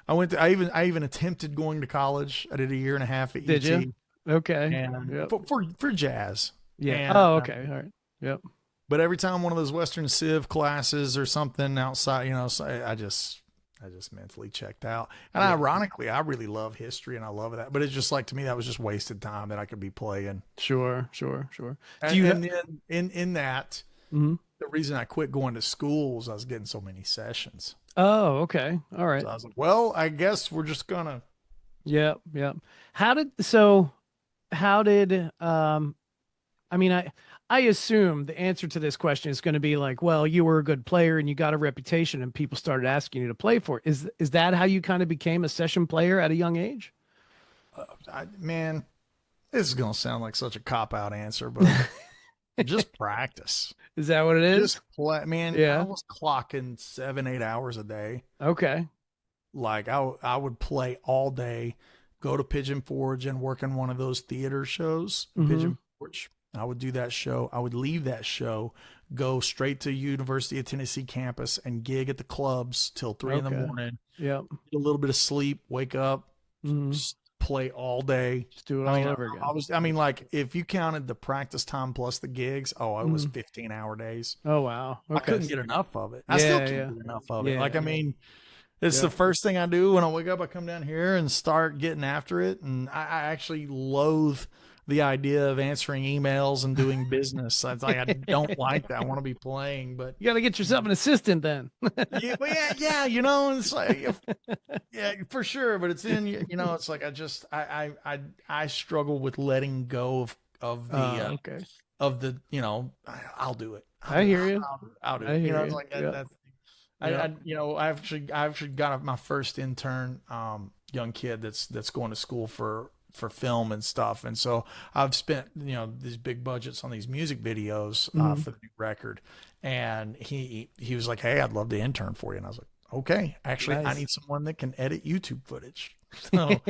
I even attempted going to college. I did a year and a half at ET.
Did you? Okay.
And for jazz.
Yeah.
And,
okay. All right. Yep.
But every time one of those Western Civ classes or something outside, I just mentally checked out. And ironically, I really love history and I love that. But it's just like, to me, that was just wasted time that I could be playing.
Sure.
And then in that, the reason I quit going to school was I was getting so many sessions.
Oh, okay. All right.
So I was like, well, I guess we're just gonna.
Yeah. How did I assume the answer to this question is going to be like, well, you were a good player and you got a reputation and people started asking you to play for it. Is that how you kind of became a session player at a young age?
Man, this is going to sound like such a cop-out answer, but just practice.
Is that what it is?
Just play, man.
Yeah.
I was clocking 7-8 hours a day.
Okay.
Like I would play all day, go to Pigeon Forge and work in one of those theater shows, Pigeon Forge. I would do that show. I would leave that show, go straight to University of Tennessee campus and gig at the clubs till 3 in the morning.
Yeah.
Get a little bit of sleep, wake up, just play all day.
Just do it all over again.
Like if you counted the practice time plus the gigs, it was 15-hour days.
Oh, wow. Okay.
I couldn't get enough of it. I still can't get enough of it. It's the first thing I do when I wake up. I come down here and start getting after it. And I actually loathe the idea of answering emails and doing business. It's like, I don't like that. I want to be playing, but
you got to get yourself an assistant then.
It's like, for sure. But it's it's like, I struggle with letting go of the, I'll do it.
I hear you.
I'll do it. It's like, that's, I actually got my first intern, young kid that's going to school for film and stuff. And so I've spent, these big budgets on these music videos for the new record. And he was like, hey, I'd love to intern for you. And I was like, okay, actually, nice. I need someone that can edit YouTube footage. So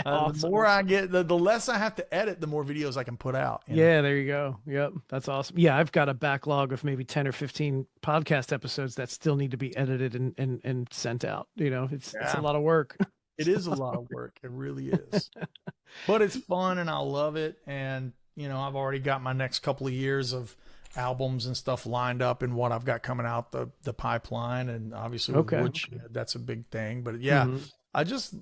awesome. The more I get, the less I have to edit, the more videos I can put out.
Yeah, there you go. Yep. That's awesome. Yeah. I've got a backlog of maybe 10 or 15 podcast episodes that still need to be edited and sent out. It's a lot of work.
It is a lot of work. It really is. But it's fun and I love it. And, I've already got my next couple of years of albums and stuff lined up and what I've got coming out the pipeline. And obviously with Woodshed, that's a big thing. But I just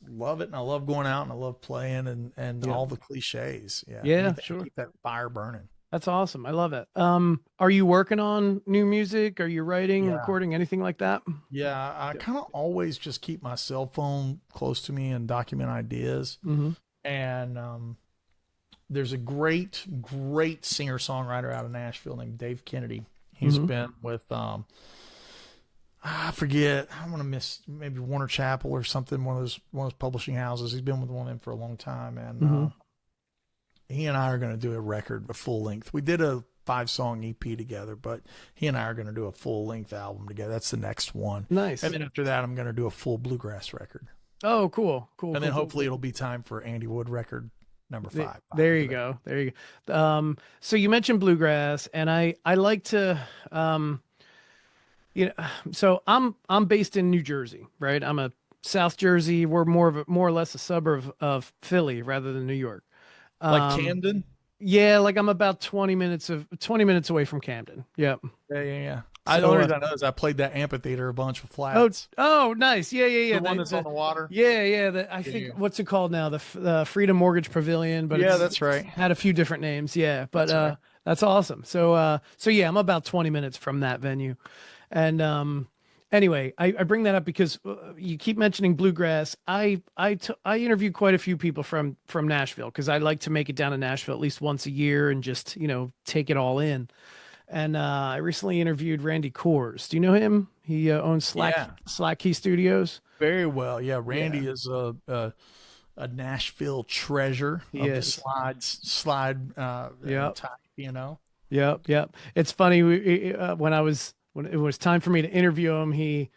love it. And I love going out and I love playing and all the cliches.
Yeah, sure.
Keep that fire burning.
That's awesome. I love it. Are you working on new music? Are you writing, recording, anything like that?
Yeah, I kind of always just keep my cell phone close to me and document ideas. And there's a great singer-songwriter out of Nashville named Dave Kennedy. He's been with, I forget, I'm going to miss maybe Warner Chappell or something, one of those publishing houses. He's been with one of them for a long time. And he and I are going to do a record, a full length. We did a 5-song EP together, but he and I are going to do a full length album together. That's the next one.
Nice.
And then after that, I'm going to do a full bluegrass record.
Oh, cool.
And then hopefully it'll be time for Andy Wood record number 5.
There you go. There you go. So you mentioned bluegrass, and I like to, you know, so I'm based in New Jersey, right? I'm a South Jersey. We're more or less a suburb of Philly rather than New York.
Like Camden?
Yeah, like I'm about 20 minutes away from Camden. Yep.
Yeah.
So,
The only reason I know is I played that amphitheater a bunch of
Oh,
flats.
nice. Yeah.
The one that's on the water.
Yeah. I think what's it called now? The Freedom Mortgage Pavilion, but
That's right.
Had a few different names. Yeah, but
right.
that's awesome. So yeah, I'm about 20 minutes from that venue, and anyway, I bring that up because you keep mentioning bluegrass. I interview quite a few people from Nashville because I like to make it down to Nashville at least once a year and just take it all in. And I recently interviewed Randy Coors. Do you know him? He owns Slack Key Studios.
Very well. Yeah, Randy is a Nashville treasure of the slide type,
Yep. It's funny when it was time for me to interview him, he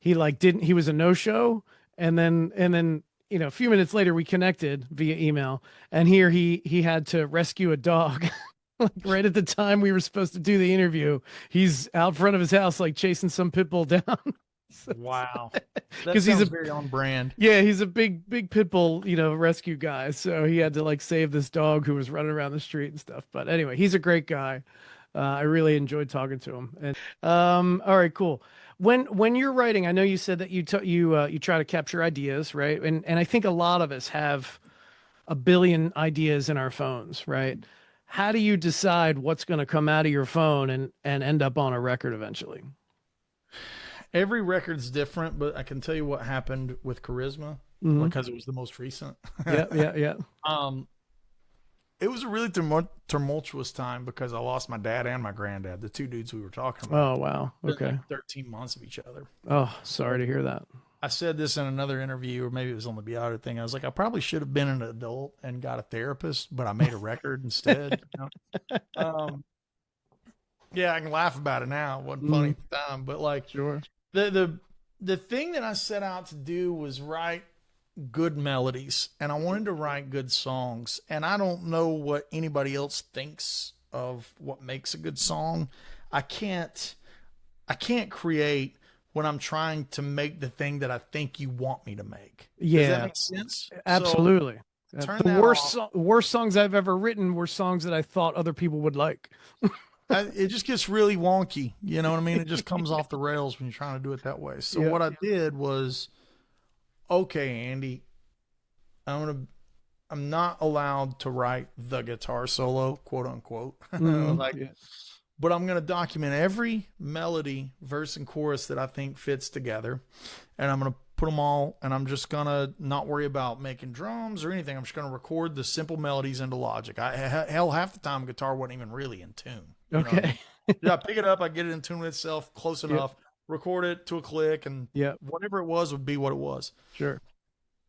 was a no-show, and then a few minutes later we connected via email, and here he had to rescue a dog. Like right at the time we were supposed to do the interview, he's out front of his house, like chasing some pit bull down.
Wow. Because he's very on brand.
Yeah, he's a big pit bull, rescue guy. So he had to like save this dog who was running around the street and stuff. But anyway, he's a great guy. I really enjoyed talking to him. And all right, cool. When you're writing, I know you said that you try to capture ideas, right? And I think a lot of us have a billion ideas in our phones, right? How do you decide what's going to come out of your phone and end up on a record eventually?
Every record's different, but I can tell you what happened with Charisma because it was the most recent.
Yeah.
It was a really tumultuous time because I lost my dad and my granddad, the two dudes we were talking about.
Oh, wow. Okay.
13 months of each other.
Oh, sorry to hear that.
I said this in another interview, or maybe it was on the Be Outer thing. I was like, I probably should have been an adult and got a therapist, but I made a record instead. Yeah, I can laugh about it now. It wasn't funny at the time, but like,
sure.
The thing that I set out to do was write good melodies, and I wanted to write good songs. And I don't know what anybody else thinks of what makes a good song. I can't create when I'm trying to make the thing that I think you want me to make.
Yeah.
Does that make sense?
Absolutely.
So,
the worst songs I've ever written were songs that I thought other people would like.
It just gets really wonky. You know what I mean? It just comes off the rails when you're trying to do it that way. So what I did was, okay, Andy, I'm not allowed to write the guitar solo, quote unquote. But I'm going to document every melody, verse, and chorus that I think fits together. And I'm going to put them all, and I'm just going to not worry about making drums or anything. I'm just going to record the simple melodies into Logic. Hell, half the time, guitar wasn't even really in tune.
Okay.
I pick it up, I get it in tune with itself close enough, record it to a click, and whatever it was would be what it was.
Sure.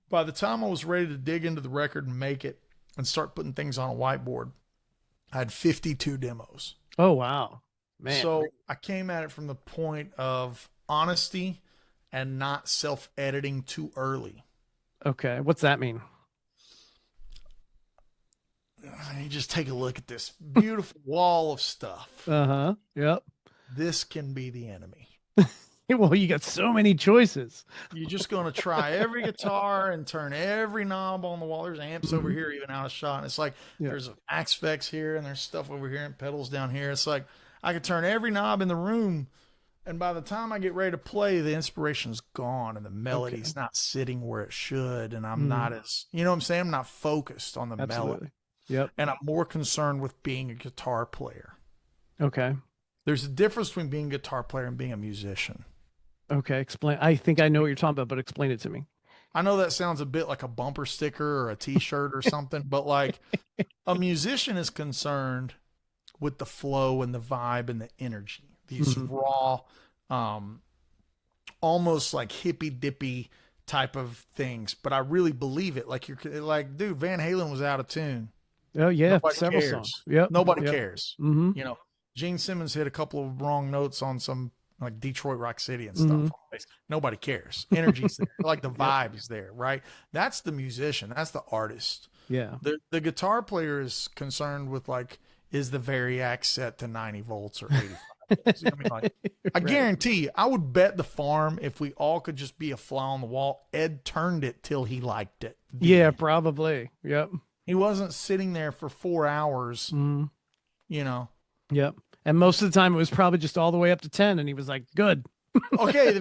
By the time I was ready to dig into the record and make it and start putting things on a whiteboard, I had 52 demos.
Oh, wow. Man.
So I came at it from the point of honesty and not self-editing too early.
Okay. What's that mean?
You just take a look at this beautiful wall of stuff.
Uh-huh. Yep.
This can be the enemy.
Well, you got so many choices.
You're just going to try every guitar and turn every knob on the wall. There's amps over here, even out of shot. And it's like, there's Axe-Fx here and there's stuff over here and pedals down here. It's like, I could turn every knob in the room. And by the time I get ready to play, the inspiration's gone and the melody's not sitting where it should. And I'm not as, you know what I'm saying? I'm not focused on the melody.
Yep.
And I'm more concerned with being a guitar player.
Okay.
There's a difference between being a guitar player and being a musician.
Okay. Explain. I think I know what you're talking about, but explain it to me.
I know that sounds a bit like a bumper sticker or a t-shirt or something, but like a musician is concerned with the flow and the vibe and the energy. These raw, almost like hippy dippy type of things. But I really believe it. Like you're like, dude, Van Halen was out of tune.
Oh yeah.
Nobody
several
cares.
songs. Yep.
Nobody cares.
Mm-hmm.
You know, Gene Simmons hit a couple of wrong notes on some like Detroit Rock City and stuff. Nobody cares. Energy's there. Like the vibe is there, right? That's the musician. That's the artist.
Yeah.
The guitar player is concerned with like, is the variac set to 90 volts or 85 volts? I mean, like, I
Right.
guarantee you, I would bet the farm if we all could just be a fly on the wall, Ed turned it till he liked it.
Yeah, probably. Yep.
He wasn't sitting there for 4 hours,
Mm.
you know.
Yep. And most of the time it was probably just all the way up to 10 and he was like, good.
Okay,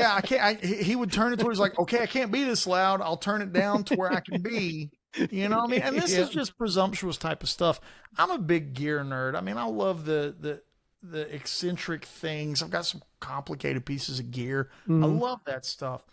I can't. He would turn it towards like, okay, I can't be this loud. I'll turn it down to where I can be. You know what I mean? And this is just presumptuous type of stuff. I'm a big gear nerd. I mean, I love the eccentric things. I've got some complicated pieces of gear. I love that stuff.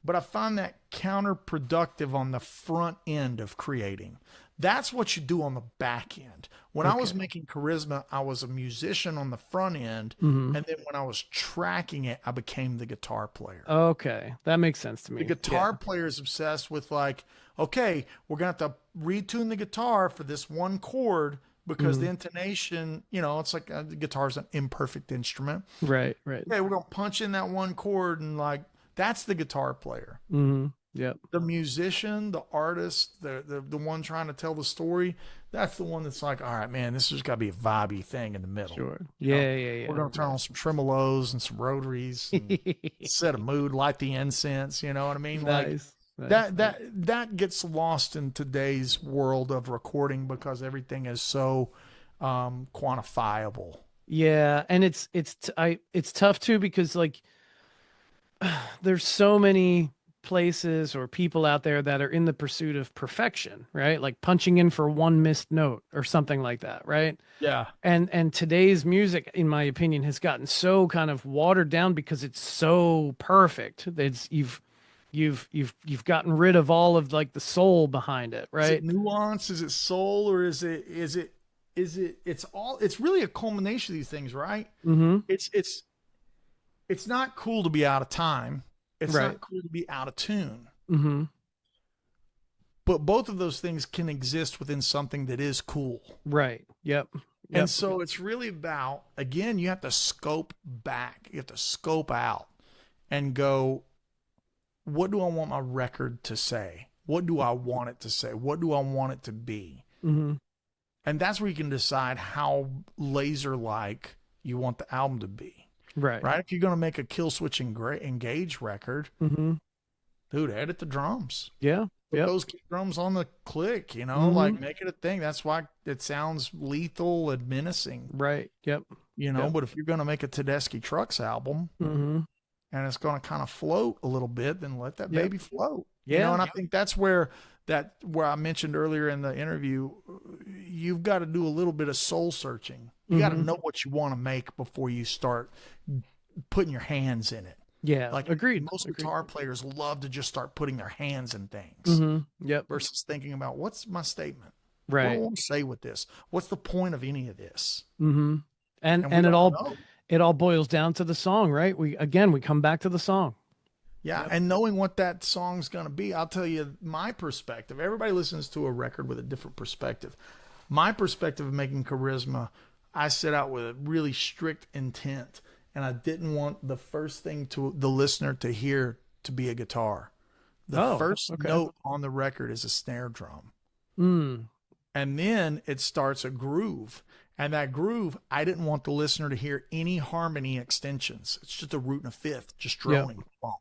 But I find that counterproductive on the front end of creating. That's what you do on the back end. When I was making Charisma, I was a musician on the front end. And then when I was tracking it, I became the guitar player.
Okay. That makes sense to me.
The guitar player is obsessed with like, okay, we're going to have to retune the guitar for this one chord because the intonation, you know, it's like the guitar's an imperfect instrument.
Right, right.
Okay, we're going to punch in that one chord and like, that's the guitar player.
Yep.
The musician, the artist, the one trying to tell the story, that's the one that's like, all right, man, this has got to be a vibey thing in the middle.
Sure.
You
Yeah,
know?
yeah.
We're going to turn on some tremolos and some rotaries, and set a mood, light the incense. You know what I mean?
Nice.
Like that gets lost in today's world of recording because everything is so quantifiable.
Yeah, and it's tough too because like there's so many places or people out there that are in the pursuit of perfection, right? Like punching in for one missed note or something like that, right?
Yeah.
And today's music, in my opinion, has gotten so kind of watered down because it's so perfect. It's you've gotten rid of all of like the soul behind it, right?
Is it nuance? Is it soul? Or is it it's really a culmination of these things, right? It's not cool to be out of time. It's not cool to be out of tune. But both of those things can exist within something that is cool.
Right. Yep.
And so it's really about, again, you have to scope back. You have to scope out and go, what do I want my record to say? What do I want it to say? What do I want it to be? And that's where you can decide how laser-like you want the album to be.
Right.
If you're going to make a Kill Switch Engage record, dude, edit the drums.
Yeah.
Put those kick drums on the click, you know, like make it a thing. That's why it sounds lethal and menacing.
Right. Yep.
You know, but if you're going to make a Tedeschi Trucks album and it's going to kind of float a little bit, then let that baby float.
Yeah.
You know, and I think that's where I mentioned earlier in the interview, you've got to do a little bit of soul searching. You got to know what you want to make before you start putting your hands in it.
Yeah.
Like
agreed.
Most guitar players love to just start putting their hands in things.
Yep.
Versus thinking about what's my statement?
Right.
What do I want to say with this? What's the point of any of this?
And it all boils down to the song, right? We come back to the song.
Yeah, and knowing what that song's going to be, I'll tell you my perspective. Everybody listens to a record with a different perspective. My perspective of making Charisma, I set out with a really strict intent, and I didn't want the first thing to the listener to hear to be a guitar. The first note on the record is a snare drum. And then it starts a groove. And that groove, I didn't want the listener to hear any harmony extensions. It's just a root and a fifth, just droning. Bump,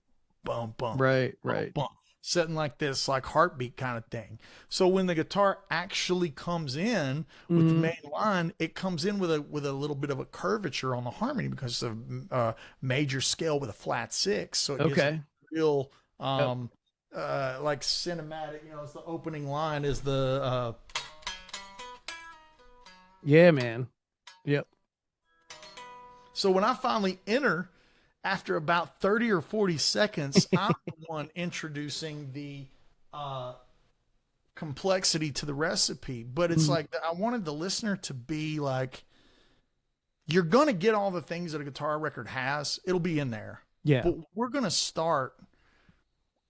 bump, bump.
Right.
Bump. Setting like this, like heartbeat kind of thing. So when the guitar actually comes in with the main line, it comes in with a little bit of a curvature on the harmony because it's a major scale with a flat six. So it gives a real like cinematic, you know, it's the opening line is the
yeah, man. Yep.
So when I finally enter, after about 30 or 40 seconds, I'm the one introducing the complexity to the recipe. But it's like, I wanted the listener to be like, you're going to get all the things that a guitar record has. It'll be in there.
Yeah.
But we're going to start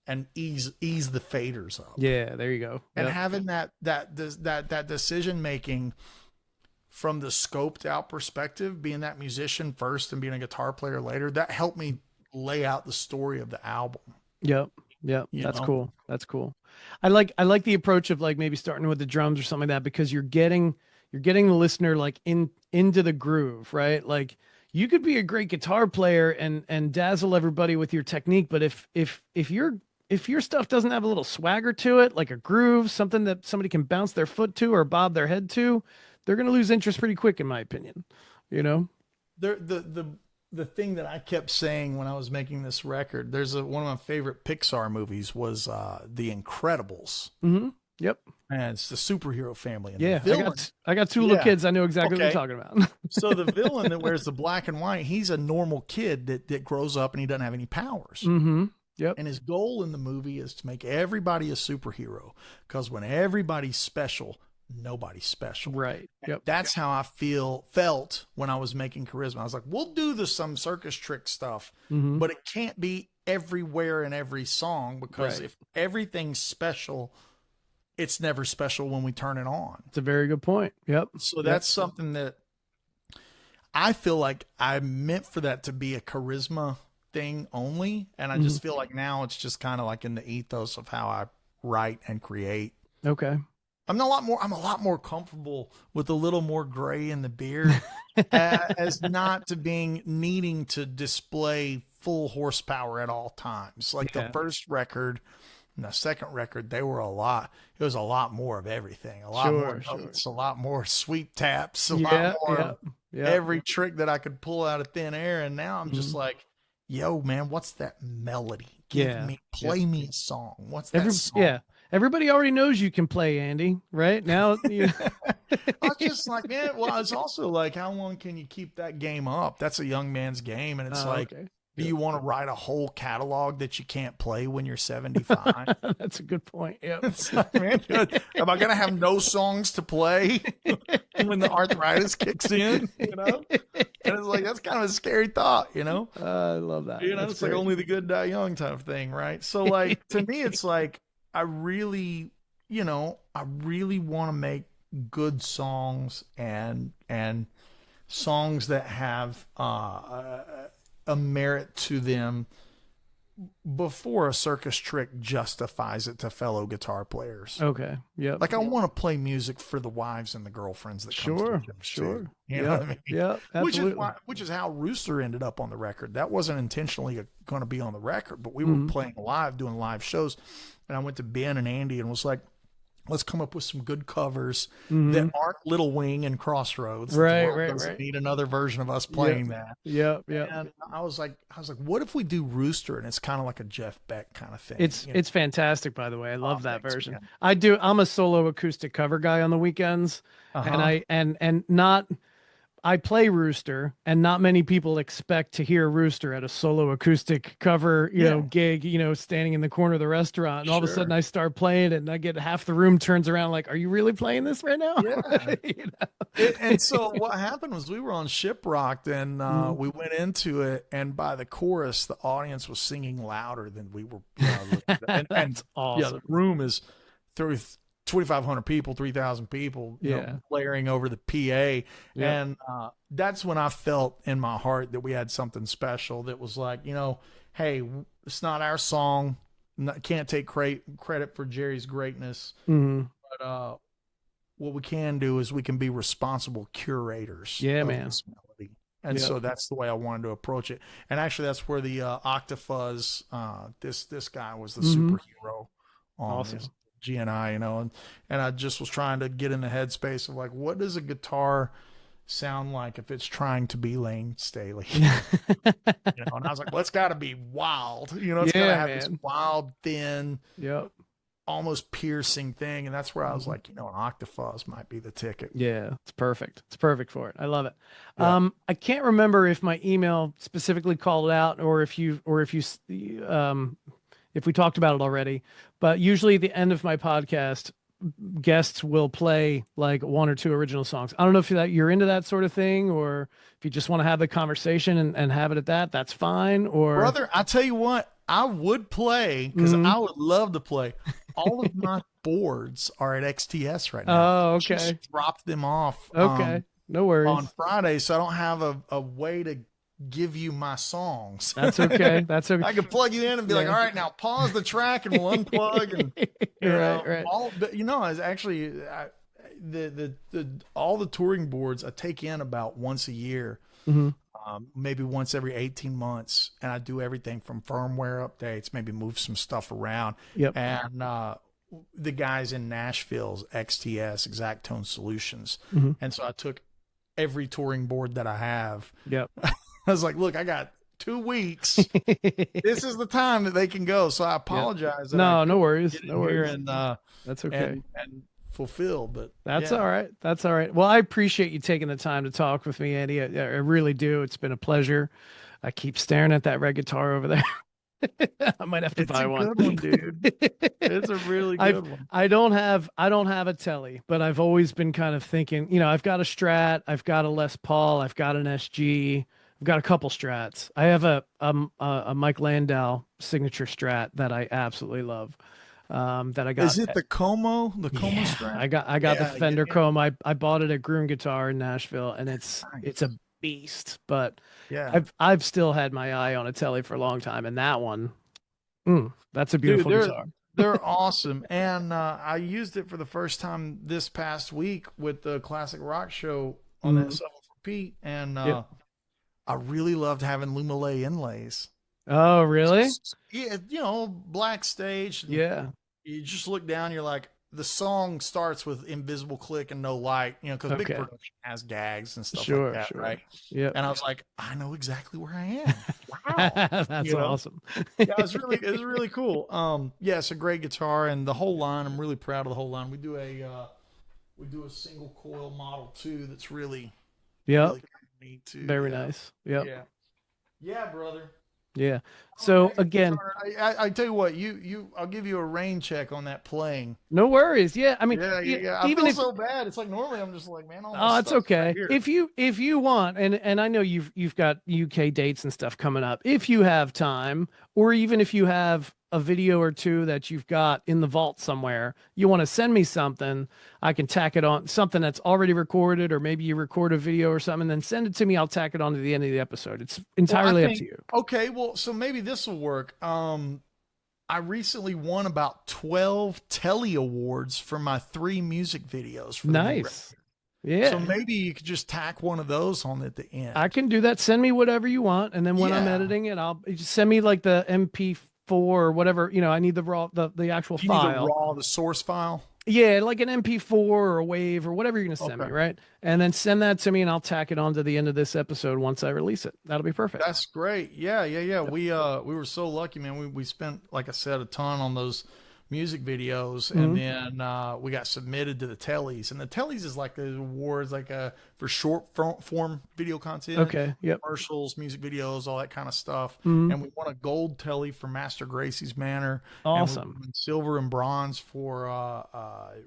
and ease the faders up.
Yeah, there you go.
And having that decision making from the scoped out perspective, being that musician first and being a guitar player later, that helped me lay out the story of the album.
Yep. Yeah,
You
that's
know,
cool. That's cool. I like the approach of like maybe starting with the drums or something like that because you're getting the listener like into the groove, right? Like you could be a great guitar player and dazzle everybody with your technique, but if your stuff doesn't have a little swagger to it, like a groove, something that somebody can bounce their foot to or bob their head to, they're going to lose interest pretty quick in my opinion, you know?
the thing that I kept saying when I was making this record, there's one of my favorite Pixar movies was The Incredibles.
Mhm. Yep.
And it's the superhero family. And
Yeah,
the villain,
I got two little kids. I know exactly what
okay.
you're talking about.
So the villain that wears the black and white, he's a normal kid that grows up and he doesn't have any powers.
Mm-hmm. Yep.
And his goal in the movie is to make everybody a superhero. Because when everybody's special, nobody's special.
Right. Yep.
That's how I felt when I was making Charisma. I was like, we'll do some circus trick stuff, but it can't be everywhere in every song because if everything's special, it's never special when we turn it on.
It's a very good point. Yep.
So that's something that I feel like I meant for that to be a Charisma thing only. And I just feel like now it's just kind of like in the ethos of how I write and create.
Okay.
I'm a lot more comfortable with a little more gray in the beard as not to needing to display full horsepower at all times. Like the first record and the second record, it was a lot more of everything, a lot more notes, a lot more sweep taps, a lot more every trick that I could pull out of thin air. And now I'm just like, yo, man, what's that melody? Play me a song. What's that song?
Yeah. Everybody already knows you can play, Andy, right? Now,
I was just like, man, well, it's also like, how long can you keep that game up? That's a young man's game. And it's do you want to write a whole catalog that you can't play when you're 75?
That's a good point. Yeah.
Like, man, am I going to have no songs to play when the arthritis kicks in? You know? And it's like, that's kind of a scary thought, you know?
I love that.
You know, it's like only the good die young type of thing, right? So like, to me, it's like, I really want to make good songs and songs that have a merit to them before a circus trick justifies it to fellow guitar players.
Okay. Yeah.
Like I want to play music for the wives and the girlfriends that come to the shows too. You know what I mean?
Yeah. Absolutely.
Which is how Rooster ended up on the record. That wasn't intentionally going to be on the record, but we were playing live, doing live shows. And I went to Ben and Andy and was like, let's come up with some good covers that aren't Little Wing and Crossroads.
Right.
Need another version of us playing that.
Yeah.
And I was like, what if we do Rooster? And it's kind of like a Jeff Beck kind of thing.
It's fantastic, by the way. I love that version. Man. I'm a solo acoustic cover guy on the weekends, and I play Rooster, and not many people expect to hear Rooster at a solo acoustic cover, gig, standing in the corner of the restaurant. And all of a sudden I start playing it and I get half the room turns around like, are you really playing this right now?
Yeah. And so what happened was we were on Shiprocked and we went into it. And by the chorus, the audience was singing louder than we were.
That's awesome.
Yeah, the room is through 2,500 people, 3,000 people, blaring over the PA. And that's when I felt in my heart that we had something special that was like, hey, it's not our song. Can't take credit for Jerry's greatness. But what we can do is we can be responsible curators.
Yeah, man.
This melody. And so that's the way I wanted to approach it. And actually, that's where the Octafuzz, this guy was the superhero on this. GNI, and I just was trying to get in the headspace of like, what does a guitar sound like if it's trying to be Lane Staley? And I was like, well, it's got to be wild. It's got to have this wild, thin, almost piercing thing. And that's where I was like, an Octafuzz might be the ticket.
Yeah, it's perfect. It's perfect for it. I love it. Yeah. I can't remember if my email specifically called it out or if we talked about it already, but usually at the end of my podcast, guests will play like one or two original songs. I don't know if you're into that sort of thing, or if you just want to have the conversation and have it at that, that's fine. Or
brother, I tell you what, I would play because I would love to play. All of my boards are at XTS right now.
Oh, okay.
Just dropped them off.
Okay. No worries.
On Friday. So I don't have a way to give you my songs.
That's okay. That's okay.
I could plug you in and be like, all right, now pause the track and we'll unplug. And
right.
But it's actually all the touring boards I take in about once a year, maybe once every 18 months. And I do everything from firmware updates, maybe move some stuff around.
Yep.
And, the guys in Nashville's XTS, Exact Tone Solutions. And so I took every touring board that I have.
Yep.
I was like, look, I got 2 weeks. This is the time that they can go. So I apologize.
Yep. No worries. No worries.
And,
that's okay.
And fulfill, but
that's all right. That's all right. Well, I appreciate you taking the time to talk with me, Andy. I really do. It's been a pleasure. I keep staring at that red guitar over there. I might have to buy one.
It's a good one, dude. It's a really good one.
I don't have a Telly, but I've always been kind of thinking, I've got a Strat, I've got a Les Paul, I've got an SG, I've got a couple Strats. I have a Mike Landau signature Strat that I absolutely love. That I got.
Is it the Como? The Como Strat?
I got the Fender Como. I bought it at Groom Guitar in Nashville, and it's a beast. But I've still had my eye on a Telly for a long time, and that one, that's a beautiful guitar.
They're awesome, and I used it for the first time this past week with the Classic Rock Show on that song for Pete, and I really loved having Lumile inlays.
Oh, really?
Yeah, black stage.
Yeah.
You just look down, you're like, the song starts with invisible click and no light, because big production has gags and stuff like that, right?
Yeah.
And I was like, I know exactly where I am. Wow.
That's awesome.
Yeah, it was really cool. It's a great guitar, and the whole line, I'm really proud of the whole line. We do a single coil model too that's really really neat too.
Very nice. Yep.
Yeah, brother.
Yeah. So again,
I tell you what, I'll give you a rain check on that playing.
No worries. Yeah. I mean,
I feel so bad. It's like normally I'm just like, man,
it's okay. Right, if you want, and I know you've got UK dates and stuff coming up. If you have time, or even if you have a video or two that you've got in the vault somewhere, you want to send me something, I can tack it on, something that's already recorded, or maybe you record a video or something, and then send it to me. I'll tack it on to the end of the episode. It's entirely up to you.
Okay, well, so maybe this will work. I recently won about 12 Telly Awards for my 3 music videos. For
nice. Yeah.
So maybe you could just tack one of those on at the end.
I can do that. Send me whatever you want, and then when I'm editing it, I'll just send me like the MP4 or whatever. I need the raw, the actual file.
The source file.
Yeah, like an MP4 or a WAV or whatever you're going to send me, right? And then send that to me, and I'll tack it on to the end of this episode once I release it. That'll be perfect.
That's great. Yeah. We were so lucky, man. We spent, like I said, a ton on those music videos, and then we got submitted to the Tellys, and the Tellys is like the awards for short form video content, commercials, music videos, all that kind of stuff. And we won a gold Telly for Master Gracey's Manor.
Awesome.
And silver and bronze for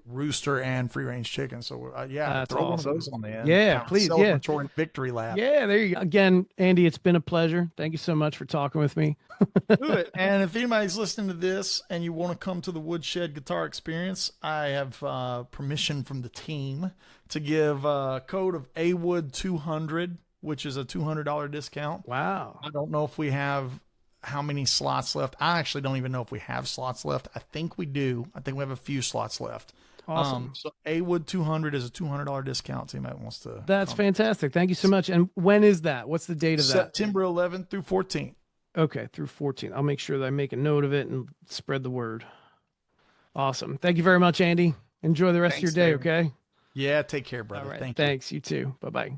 Rooster and Free Range Chicken. So
that's
throw
awesome.
one of those on the end.
Yeah, please.
Celebratory victory lap.
Yeah, there you go. Again, Andy, it's been a pleasure. Thank you so much for talking with me.
Do it. And if anybody's listening to this and you want to come to the Woodshed Guitar Experience, I have permission from the team to give a code of AWOOD200, which is a $200 discount.
Wow.
I don't know if we have how many slots left. I actually don't even know if we have slots left. I think we do. I think we have a few slots left.
Awesome.
So AWOOD200 is a $200 discount. So you might wants to.
That's fantastic. Thank you so much. And when is that? What's the date of that?
September 11th through 14th.
Okay, through 14th. I'll make sure that I make a note of it and spread the word. Awesome. Thank you very much, Andy. Enjoy the rest of your day,
David.
okay?
Yeah, take care, brother.
All right.
Thanks.
Thanks. You too. Bye-bye.